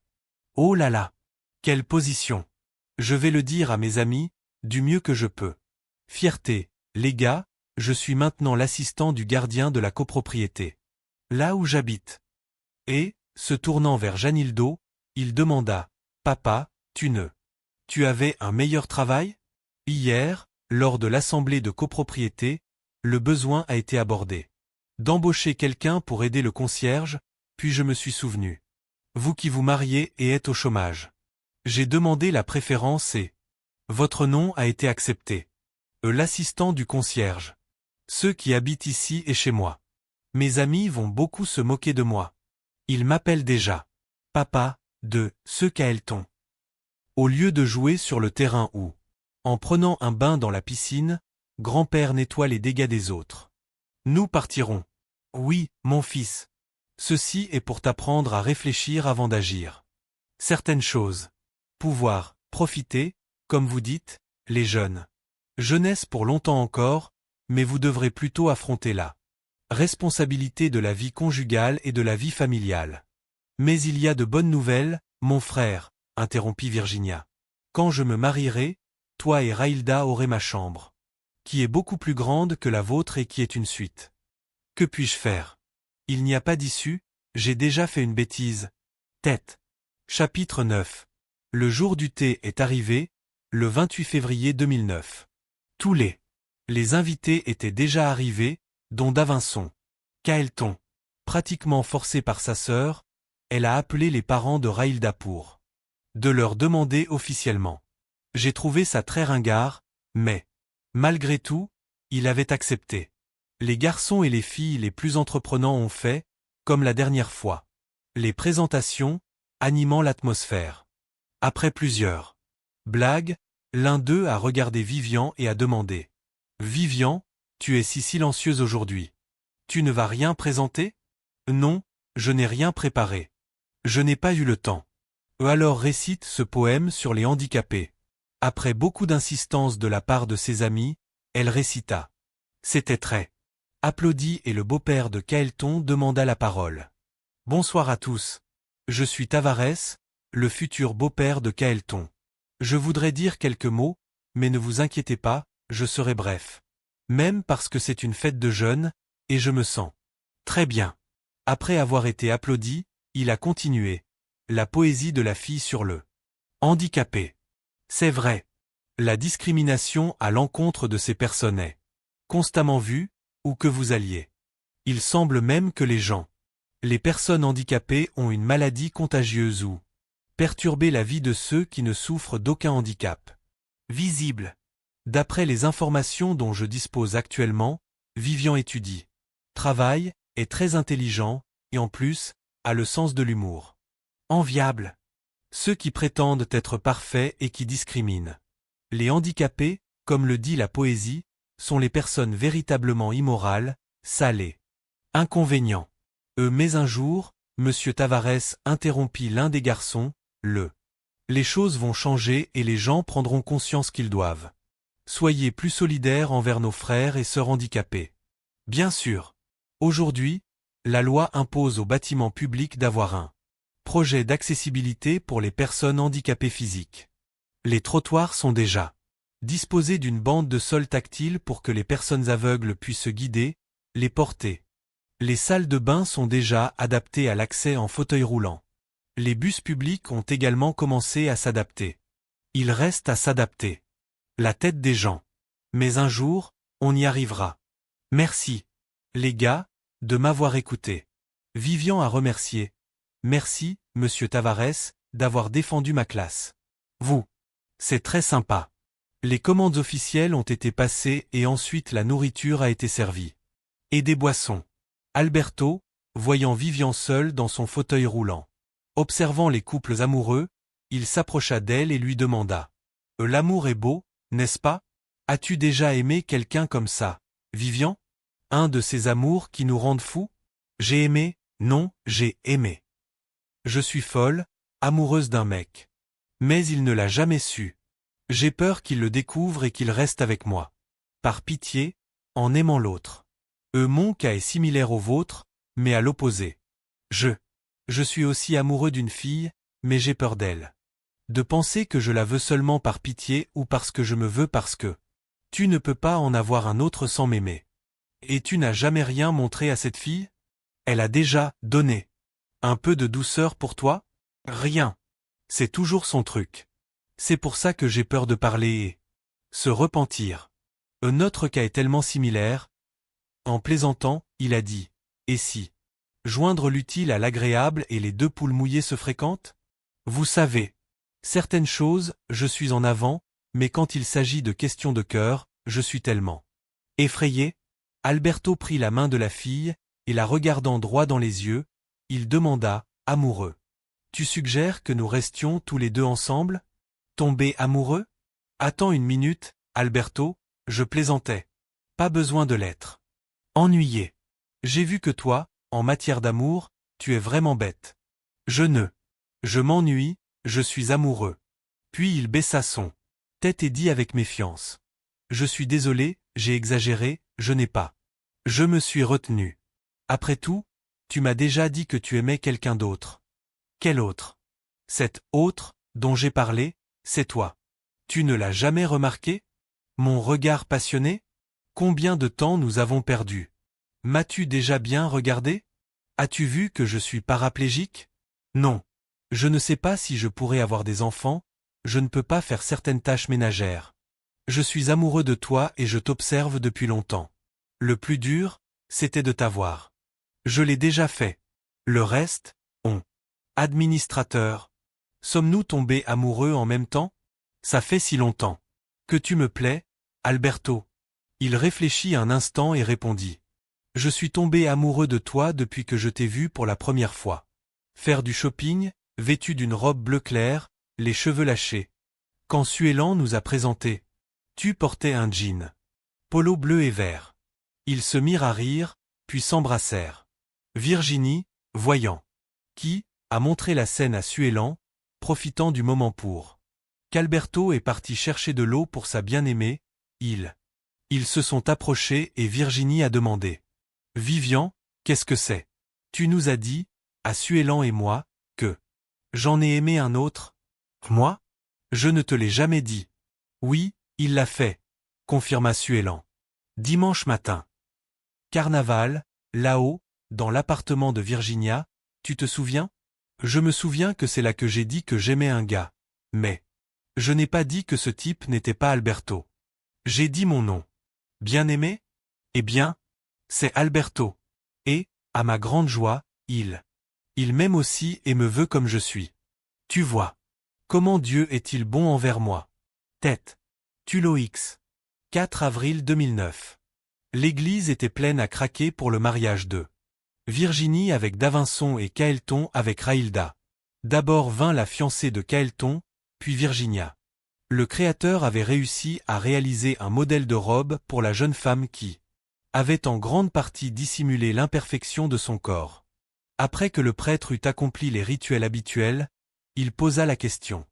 Oh là là! Quelle position! Je vais le dire à mes amis, du mieux que je peux. Fierté, les gars, je suis maintenant l'assistant du gardien de la copropriété. Là où j'habite. Et, se tournant vers Janildo, il demanda. Papa, tu avais un meilleur travail? Hier, lors de l'assemblée de copropriété, le besoin a été abordé. D'embaucher quelqu'un pour aider le concierge, puis je me suis souvenu. Vous qui vous mariez et êtes au chômage. J'ai demandé la préférence et votre nom a été accepté. L'assistant du concierge. Ceux qui habitent ici et chez moi. Mes amis vont beaucoup se moquer de moi. Ils m'appellent déjà papa de ce Kaelton. Au lieu de jouer sur le terrain ou, en prenant un bain dans la piscine, grand-père nettoie les dégâts des autres. Nous partirons. Oui, mon fils. Ceci est pour t'apprendre à réfléchir avant d'agir. Certaines choses. Pouvoir, profiter, comme vous dites, les jeunes. Jeunesse pour longtemps encore, mais vous devrez plutôt affronter la responsabilité de la vie conjugale et de la vie familiale. Mais il y a de bonnes nouvelles, mon frère, interrompit Virginia. Quand je me marierai, toi et Raïlda aurez ma chambre, qui est beaucoup plus grande que la vôtre et qui est une suite. Que puis-je faire? Il n'y a pas d'issue, j'ai déjà fait une bêtise. Tête. Chapitre 9. Le jour du thé est arrivé, le 28 février 2009. Tous les invités étaient déjà arrivés, dont Davinson. Kaelton. Pratiquement forcée par sa sœur, elle a appelé les parents de Raïlda pour de leur demander officiellement. J'ai trouvé ça très ringard, mais, malgré tout, il avait accepté. Les garçons et les filles les plus entreprenants ont fait, comme la dernière fois, les présentations, animant l'atmosphère. Après plusieurs blagues, l'un d'eux a regardé Vivian et a demandé. Vivian, tu es si silencieuse aujourd'hui. Tu ne vas rien présenter? Non, je n'ai rien préparé. Je n'ai pas eu le temps. Alors récite ce poème sur les handicapés. Après beaucoup d'insistance de la part de ses amis, elle récita. C'était très applaudi et le beau-père de Kaelton demanda la parole. Bonsoir à tous. Je suis Tavares, le futur beau-père de Kaelton. Je voudrais dire quelques mots, mais ne vous inquiétez pas, je serai bref. Même parce que c'est une fête de jeunes, et je me sens très bien. Après avoir été applaudi, il a continué. La poésie de la fille sur le handicapé. C'est vrai. La discrimination à l'encontre de ces personnes est constamment vue, où que vous alliez. Il semble même que les personnes handicapées ont une maladie contagieuse ou perturber la vie de ceux qui ne souffrent d'aucun handicap visible. D'après les informations dont je dispose actuellement, Vivian étudie, travaille, est très intelligent, et en plus, a le sens de l'humour. Enviable. Ceux qui prétendent être parfaits et qui discriminent. Les handicapés, comme le dit la poésie, sont les personnes véritablement immorales, salées. Inconvénient. Mais un jour, M. Tavares interrompit l'un des garçons, les choses vont changer et les gens prendront conscience qu'ils doivent. Soyez plus solidaires envers nos frères et sœurs handicapés. Bien sûr. Aujourd'hui, la loi impose aux bâtiments publics d'avoir un projet d'accessibilité pour les personnes handicapées physiques. Les trottoirs sont déjà disposés d'une bande de sol tactile pour que les personnes aveugles puissent se guider, les porter. Les salles de bain sont déjà adaptées à l'accès en fauteuil roulant. Les bus publics ont également commencé à s'adapter. Il reste à s'adapter. La tête des gens. Mais un jour, on y arrivera. Merci, les gars, de m'avoir écouté. Vivian a remercié. Merci, Monsieur Tavares, d'avoir défendu ma classe. Vous. C'est très sympa. Les commandes officielles ont été passées et ensuite la nourriture a été servie. Et des boissons. Alberto, voyant Vivian seule dans son fauteuil roulant. Observant les couples amoureux, il s'approcha d'elle et lui demanda. L'amour est beau, n'est-ce pas? As-tu déjà aimé quelqu'un comme ça, Vivian? Un de ces amours qui nous rendent fous? J'ai aimé, non, j'ai aimé. Je suis folle, amoureuse d'un mec. Mais il ne l'a jamais su. J'ai peur qu'il le découvre et qu'il reste avec moi. Par pitié, en aimant l'autre. Mon cas est similaire au vôtre, mais à l'opposé. Je suis aussi amoureux d'une fille, mais j'ai peur d'elle. De penser que je la veux seulement par pitié ou parce que je me veux parce que tu ne peux pas en avoir un autre sans m'aimer. Et tu n'as jamais rien montré à cette fille? Elle a déjà donné. Un peu de douceur pour toi? Rien. C'est toujours son truc. C'est pour ça que j'ai peur de parler et se repentir. Notre cas est tellement similaire. En plaisantant, il a dit. Et si joindre l'utile à l'agréable et les deux poules mouillées se fréquentent? Vous savez. Certaines choses, je suis en avant, mais quand il s'agit de questions de cœur, je suis tellement effrayé. Alberto prit la main de la fille, et la regardant droit dans les yeux, il demanda, amoureux. Tu suggères que nous restions tous les deux ensemble? Tomber amoureux? Attends une minute, Alberto, je plaisantais. Pas besoin de l'être. Ennuyé. J'ai vu que toi, en matière d'amour, tu es vraiment bête. Je m'ennuie, je suis amoureux. Puis il baissa son tête et dit avec méfiance. Je suis désolé, j'ai exagéré, je n'ai pas. Je me suis retenu. Après tout, tu m'as déjà dit que tu aimais quelqu'un d'autre. Quel autre? Cet autre, dont j'ai parlé, c'est toi. Tu ne l'as jamais remarqué? Mon regard passionné? Combien de temps nous avons perdu? M'as-tu déjà bien regardé? As-tu vu que je suis paraplégique? Non. Je ne sais pas si je pourrai avoir des enfants, je ne peux pas faire certaines tâches ménagères. Je suis amoureux de toi et je t'observe depuis longtemps. Le plus dur, c'était de t'avoir. Je l'ai déjà fait. Le reste, on. Administrateur. Sommes-nous tombés amoureux en même temps? Ça fait si longtemps. Que tu me plais, Alberto. Il réfléchit un instant et répondit. Je suis tombé amoureux de toi depuis que je t'ai vu pour la première fois. Faire du shopping, vêtu d'une robe bleu clair, les cheveux lâchés. Quand Suélan nous a présentés. Tu portais un jean. Polo bleu et vert. Ils se mirent à rire, puis s'embrassèrent. Virginie, voyant. Qui, a montré la scène à Suélan, profitant du moment pour. Qu'Alberto est parti chercher de l'eau pour sa bien-aimée, Ils se sont approchés et Virginie a demandé. Vivian, qu'est-ce que c'est? Tu nous as dit, à Suélan et moi, que j'en ai aimé un autre. Moi? Je ne te l'ai jamais dit. Oui, il l'a fait, confirma Suélan. Dimanche matin. Carnaval, là-haut, dans l'appartement de Virginia, tu te souviens? Je me souviens que c'est là que j'ai dit que j'aimais un gars. Mais je n'ai pas dit que ce type n'était pas Alberto. J'ai dit mon nom. Bien aimé? Eh bien, c'est Alberto. Et, à ma grande joie, il m'aime aussi et me veut comme je suis. Tu vois. Comment Dieu est-il bon envers moi? Tête. Tulo X. 4 avril 2009. L'église était pleine à craquer pour le mariage de Virginie avec Davinson et Kaelton avec Raïlda. D'abord vint la fiancée de Kaelton, puis Virginia. Le créateur avait réussi à réaliser un modèle de robe pour la jeune femme qui avait en grande partie dissimulé l'imperfection de son corps. Après que le prêtre eut accompli les rituels habituels, il posa la question.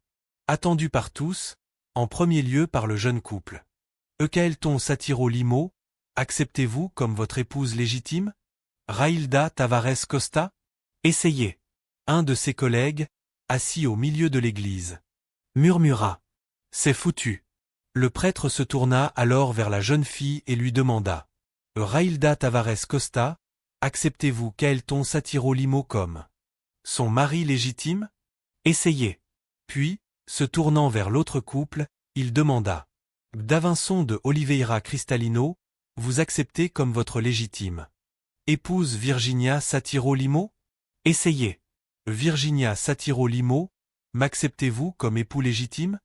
Attendue par tous, en premier lieu par le jeune couple. Kaelton Satiro Limo, acceptez-vous comme votre épouse légitime? Raïlda Tavares Costa? Essayez. Un de ses collègues, assis au milieu de l'église, murmura. C'est foutu. Le prêtre se tourna alors vers la jeune fille et lui demanda. Raïlda Tavares Costa, acceptez-vous Kaelton Satiro Limo comme son mari légitime? Essayez. Puis, se tournant vers l'autre couple, il demanda. Davinson de Oliveira Cristalino, vous acceptez comme votre légitime épouse Virginia Satiro Limo? Essayez. Virginia Satiro Limo, m'acceptez-vous comme époux légitime?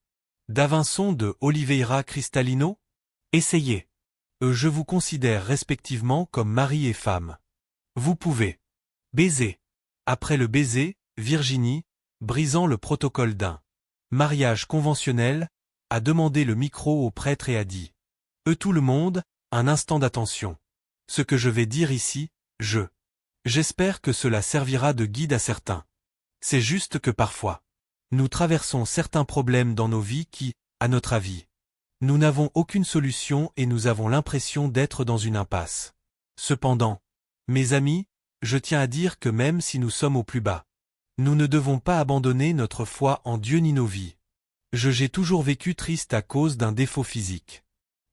Davinson de Oliveira Cristalino? Essayez. Je vous considère respectivement comme mari et femme. Vous pouvez baiser. Après le baiser, Virginie, brisant le protocole d'un mariage conventionnel, a demandé le micro au prêtre et a dit. Tout le monde, un instant d'attention. Ce que je vais dire ici, j'espère que cela servira de guide à certains. C'est juste que parfois, nous traversons certains problèmes dans nos vies qui, à notre avis, nous n'avons aucune solution et nous avons l'impression d'être dans une impasse. Cependant, mes amis, je tiens à dire que même si nous sommes au plus bas, nous ne devons pas abandonner notre foi en Dieu ni nos vies. J'ai toujours vécu triste à cause d'un défaut physique.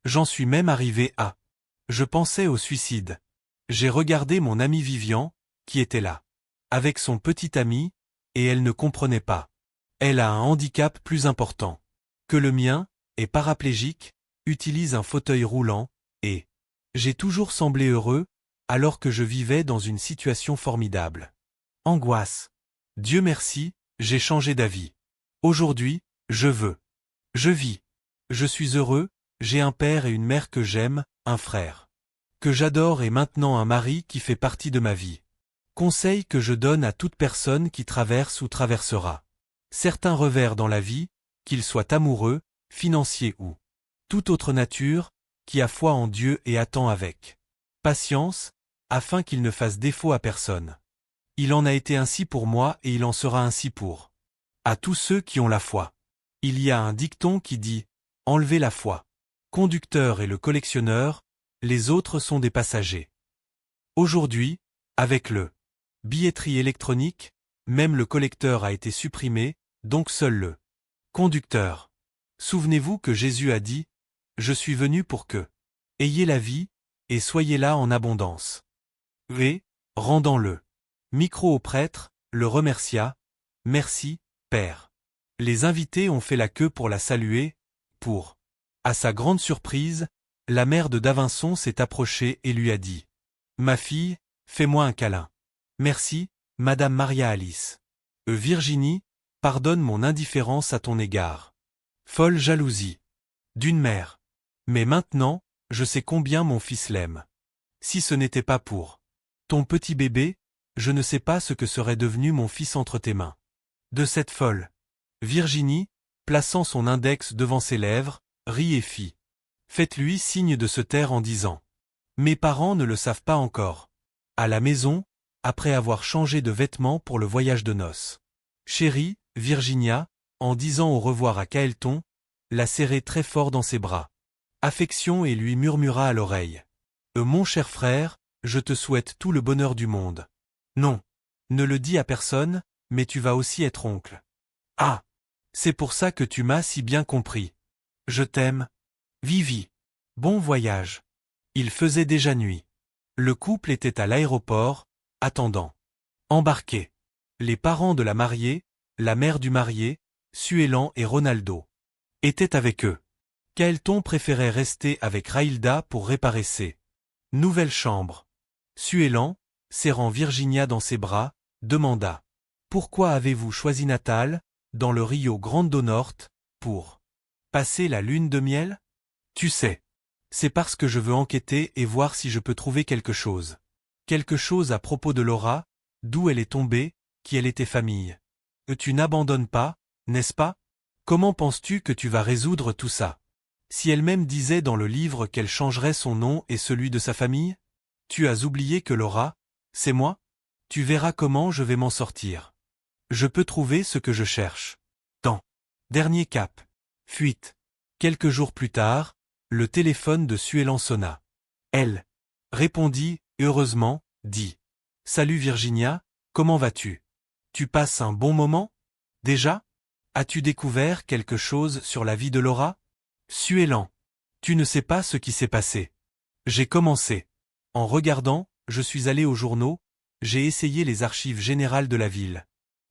J'en suis même arrivé à. Je pensais au suicide. J'ai regardé mon amie Vivian, qui était là, avec son petit ami, et elle ne comprenait pas. Elle a un handicap plus important que le mien, est paraplégique, utilise un fauteuil roulant, et j'ai toujours semblé heureux, alors que je vivais dans une situation formidable. Angoisse. Dieu merci, j'ai changé d'avis. Aujourd'hui, je vis. Je suis heureux, j'ai un père et une mère que j'aime, un frère que j'adore est maintenant un mari qui fait partie de ma vie. Conseil que je donne à toute personne qui traverse ou traversera certains revers dans la vie, qu'ils soient amoureux, financiers ou toute autre nature, qui a foi en Dieu et attend avec patience, afin qu'il ne fasse défaut à personne. Il en a été ainsi pour moi et il en sera ainsi pour à tous ceux qui ont la foi. Il y a un dicton qui dit « Enlevez la foi. Conducteur est le collectionneur, les autres sont des passagers. » Aujourd'hui, avec le billetterie électronique, même le collecteur a été supprimé, donc seul le conducteur. Souvenez-vous que Jésus a dit « Je suis venu pour que ayez la vie, et soyez-là en abondance. » Et, rendant le micro au prêtre, le remercia « Merci, Père. » Les invités ont fait la queue pour la saluer, pour. À sa grande surprise, la mère de Davinson s'est approchée et lui a dit « Ma fille, fais-moi un câlin. » « Merci, Madame Maria Alice. Virginie, pardonne mon indifférence à ton égard. Folle jalousie. D'une mère. Mais maintenant, je sais combien mon fils l'aime. Si ce n'était pas pour ton petit bébé, je ne sais pas ce que serait devenu mon fils entre tes mains. » De cette folle. Virginie, plaçant son index devant ses lèvres, rit et fit. Faites-lui signe de se taire en disant « Mes parents ne le savent pas encore. » À la maison, après avoir changé de vêtements pour le voyage de noces. Chérie, Virginia, en disant au revoir à Kaelton, la serrait très fort dans ses bras. Affection et lui murmura à l'oreille. Mon cher frère, je te souhaite tout le bonheur du monde. Non. Ne le dis à personne, mais tu vas aussi être oncle. Ah. C'est pour ça que tu m'as si bien compris. Je t'aime. Vivi. Bon voyage. Il faisait déjà nuit. Le couple était à l'aéroport, attendant. Embarqués. Les parents de la mariée, la mère du marié, Suélan et Ronaldo, étaient avec eux. Kaelton préférait rester avec Raïlda pour réparer ses nouvelles chambres. Suélan, serrant Virginia dans ses bras, demanda « Pourquoi avez-vous choisi Natal, dans le Rio Grande do Norte, pour passer la lune de miel ? Tu sais, c'est parce que je veux enquêter et voir si je peux trouver quelque chose. Quelque chose à propos de Laura, d'où elle est tombée, qui elle était famille. Tu n'abandonnes pas, n'est-ce pas ? Comment penses-tu que tu vas résoudre tout ça ? Si elle-même disait dans le livre qu'elle changerait son nom et celui de sa famille ? Tu as oublié que Laura, c'est moi ? Tu verras comment je vais m'en sortir. Je peux trouver ce que je cherche. Temps. Dernier cap. Fuite. Quelques jours plus tard, le téléphone de Suélan sonna. Elle répondit, heureusement, dit « Salut Virginia, comment vas-tu ? Tu passes un bon moment ? Déjà ? As-tu découvert quelque chose sur la vie de Laura ? Suélan. Tu ne sais pas ce qui s'est passé. J'ai commencé. En regardant, je suis allé aux journaux, j'ai essayé les archives générales de la ville.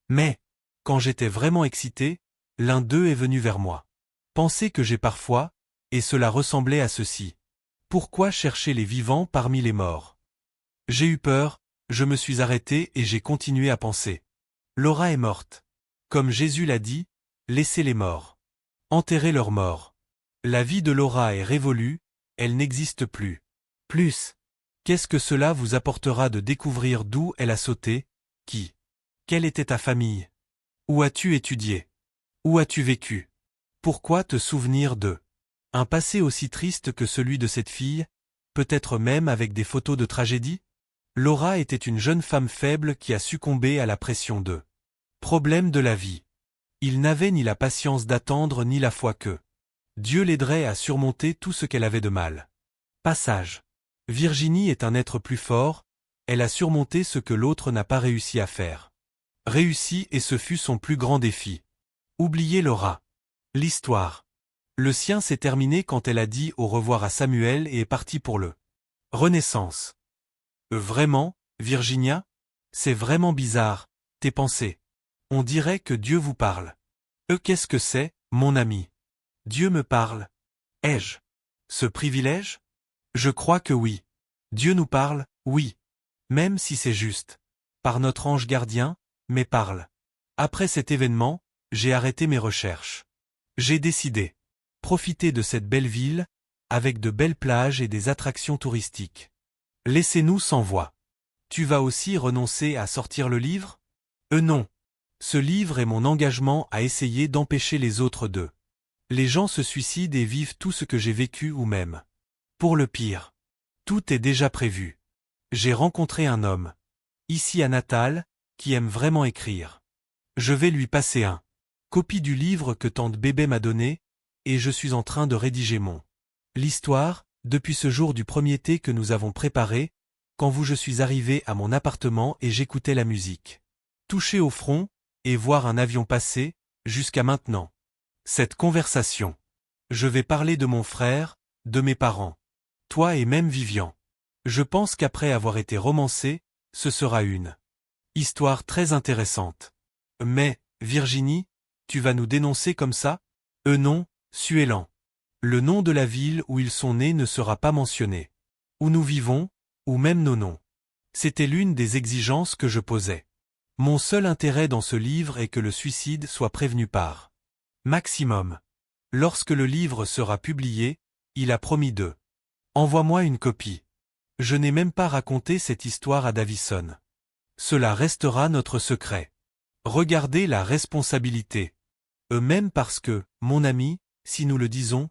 Mais, quand j'étais vraiment excité, l'un d'eux est venu vers moi. Pensez que j'ai parfois, et cela ressemblait à ceci. Pourquoi chercher les vivants parmi les morts ? J'ai eu peur, je me suis arrêté et j'ai continué à penser. Laura est morte. Comme Jésus l'a dit, laissez les morts. Enterrez leurs morts. La vie de Laura est révolue, elle n'existe plus. Plus. Qu'est-ce que cela vous apportera de découvrir d'où elle a sauté, qui ? Quelle était ta famille ? Où as-tu étudié ? Où as-tu vécu ? Pourquoi te souvenir d'eux ? Un passé aussi triste que celui de cette fille, peut-être même avec des photos de tragédie ? Laura était une jeune femme faible qui a succombé à la pression d'eux. Problème de la vie. Il n'avait ni la patience d'attendre ni la foi que Dieu l'aiderait à surmonter tout ce qu'elle avait de mal. Passage. Virginie est un être plus fort, elle a surmonté ce que l'autre n'a pas réussi à faire. Réussi et ce fut son plus grand défi. Oubliez Laura. L'histoire. Le sien s'est terminé quand elle a dit au revoir à Samuel et est partie pour le Renaissance. Vraiment, Virginia ? C'est vraiment bizarre, tes pensées. On dirait que Dieu vous parle. Qu'est-ce que c'est, mon ami ? Dieu me parle. Ai-je ce privilège ? Je crois que oui. Dieu nous parle, oui. Même si c'est juste. Par notre ange gardien, mais parle. Après cet événement, j'ai arrêté mes recherches. J'ai décidé. Profiter de cette belle ville, avec de belles plages et des attractions touristiques. Laissez-nous sans voix. Tu vas aussi renoncer à sortir le livre? Non. Ce livre est mon engagement à essayer d'empêcher les autres de. Les gens se suicident et vivent tout ce que j'ai vécu ou même. Pour le pire. Tout est déjà prévu. J'ai rencontré un homme. Ici à Natal, qui aime vraiment écrire. Je vais lui passer un copie du livre que tante Bébé m'a donné, et je suis en train de rédiger l'histoire, depuis ce jour du premier thé que nous avons préparé, quand je suis arrivé à mon appartement et j'écoutais la musique. Toucher au front, et voir un avion passer, jusqu'à maintenant. Cette conversation. Je vais parler de mon frère, de mes parents. Toi et même Vivian. Je pense qu'après avoir été romancé, ce sera une histoire très intéressante. Mais, Virginie, tu vas nous dénoncer comme ça? Non, Suélan. Le nom de la ville où ils sont nés ne sera pas mentionné. Où nous vivons, ou même nos noms. C'était l'une des exigences que je posais. Mon seul intérêt dans ce livre est que le suicide soit prévenu par Maximum. Lorsque le livre sera publié, il a promis de. Envoie-moi une copie. Je n'ai même pas raconté cette histoire à Davison. Cela restera notre secret. Regardez la responsabilité. Même parce que, mon ami, si nous le disons,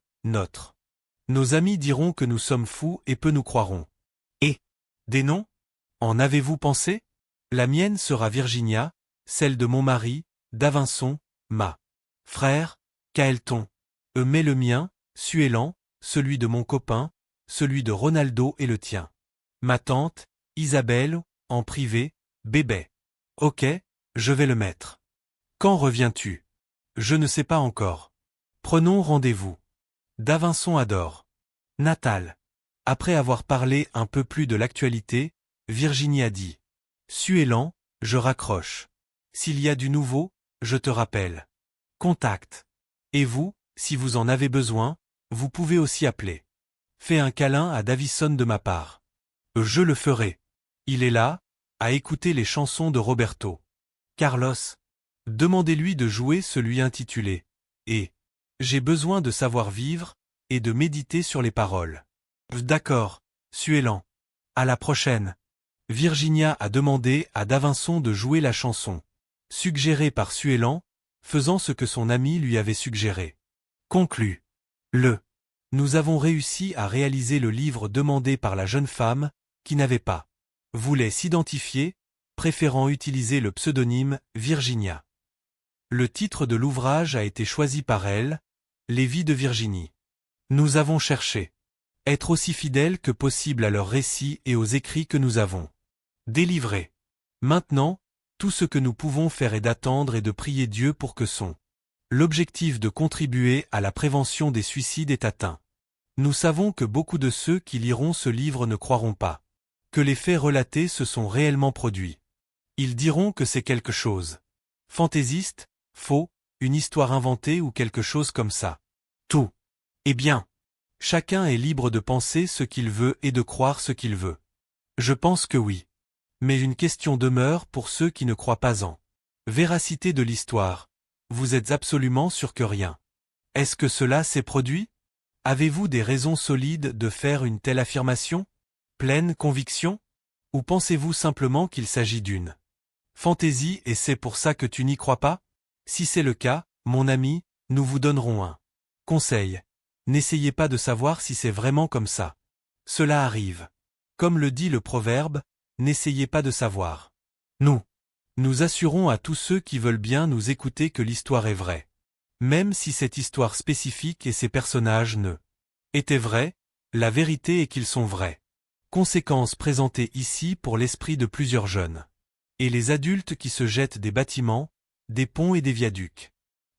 nos amis diront que nous sommes fous et peu nous croiront. Et des noms? En avez-vous pensé? La mienne sera Virginia, celle de mon mari, Davinson, ma frère, Kaelton. Mais le mien, Suélan, celui de mon copain, celui de Ronaldo et le tien. Ma tante, Isabelle, en privé, Bébé. Ok, je vais le mettre. Quand reviens-tu? Je ne sais pas encore. Prenons rendez-vous. Davinson adore. Natal. Après avoir parlé un peu plus de l'actualité, Virginie a dit. Suélan, je raccroche. S'il y a du nouveau, je te rappelle. Contact. Et vous, si vous en avez besoin, vous pouvez aussi appeler. Fais un câlin à Davison de ma part. Je le ferai. Il est là, à écouter les chansons de Roberto Carlos. Demandez-lui de jouer celui intitulé « Et j'ai besoin de savoir vivre » et de méditer sur les paroles. D'accord, Suélan. À la prochaine. Virginia a demandé à Davinson de jouer la chanson, suggérée par Suélan, faisant ce que son ami lui avait suggéré. Conclu. Nous avons réussi à réaliser le livre demandé par la jeune femme, qui n'avait pas voulu s'identifier, préférant utiliser le pseudonyme Virginia. Le titre de l'ouvrage a été choisi par elle, Les vies de Virginie. Nous avons cherché être aussi fidèles que possible à leurs récits et aux écrits que nous avons délivrés. Maintenant, tout ce que nous pouvons faire est d'attendre et de prier Dieu pour que l'objectif de contribuer à la prévention des suicides est atteint. Nous savons que beaucoup de ceux qui liront ce livre ne croiront pas que les faits relatés se sont réellement produits. Ils diront que c'est quelque chose fantaisiste, faux, une histoire inventée ou quelque chose comme ça. Tout. Eh bien, chacun est libre de penser ce qu'il veut et de croire ce qu'il veut. Je pense que oui. Mais une question demeure pour ceux qui ne croient pas en véracité de l'histoire. Vous êtes absolument sûr que rien. Est-ce que cela s'est produit? Avez-vous des raisons solides de faire une telle affirmation? Pleine conviction? Ou pensez-vous simplement qu'il s'agit d'une fantaisie et c'est pour ça que tu n'y crois pas? Si c'est le cas, mon ami, nous vous donnerons un conseil. N'essayez pas de savoir si c'est vraiment comme ça. Cela arrive. Comme le dit le proverbe, n'essayez pas de savoir. Nous assurons à tous ceux qui veulent bien nous écouter que l'histoire est vraie. Même si cette histoire spécifique et ses personnages ne étaient vrais, la vérité est qu'ils sont vrais. Conséquences présentées ici pour l'esprit de plusieurs jeunes. Et les adultes qui se jettent des bâtiments, des ponts et des viaducs.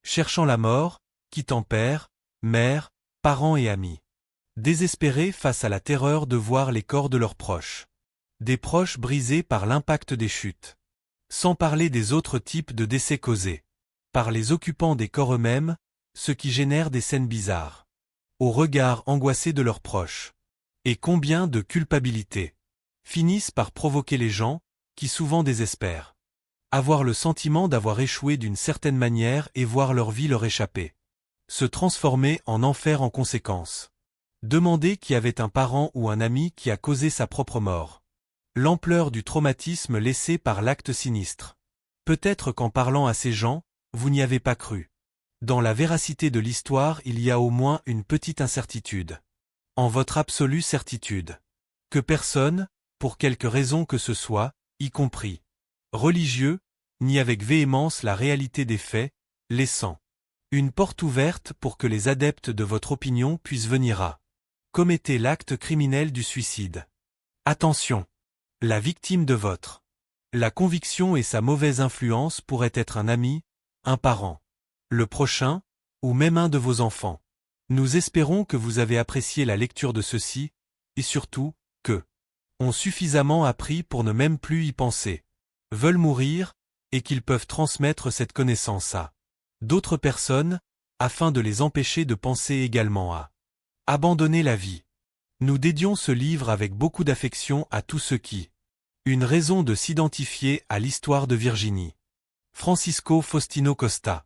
Cherchant la mort, quittant père, mère, parents et amis. Désespérés face à la terreur de voir les corps de leurs proches. Des proches brisés par l'impact des chutes. Sans parler des autres types de décès causés par les occupants des corps eux-mêmes, ce qui génère des scènes bizarres. Au regard angoissé de leurs proches. Et combien de culpabilité finissent par provoquer les gens, qui souvent désespèrent. Avoir le sentiment d'avoir échoué d'une certaine manière et voir leur vie leur échapper. Se transformer en enfer en conséquence. Demandez qui avait un parent ou un ami qui a causé sa propre mort. L'ampleur du traumatisme laissé par l'acte sinistre. Peut-être qu'en parlant à ces gens, vous n'y avez pas cru. Dans la véracité de l'histoire, il y a au moins une petite incertitude. En votre absolue certitude. Que personne, pour quelque raison que ce soit, y compris religieux, nie avec véhémence la réalité des faits, laissant une porte ouverte pour que les adeptes de votre opinion puissent venir à commettre l'acte criminel du suicide. Attention! La victime de votre la conviction et sa mauvaise influence pourrait être un ami, un parent, le prochain, ou même un de vos enfants. Nous espérons que vous avez apprécié la lecture de ceci, et surtout, que ont suffisamment appris pour ne même plus y penser, veulent mourir, et qu'ils peuvent transmettre cette connaissance à d'autres personnes, afin de les empêcher de penser également à abandonner la vie. Nous dédions ce livre avec beaucoup d'affection à tous ceux qui une raison de s'identifier à l'histoire de Virginie. Francisco Faustino Costa.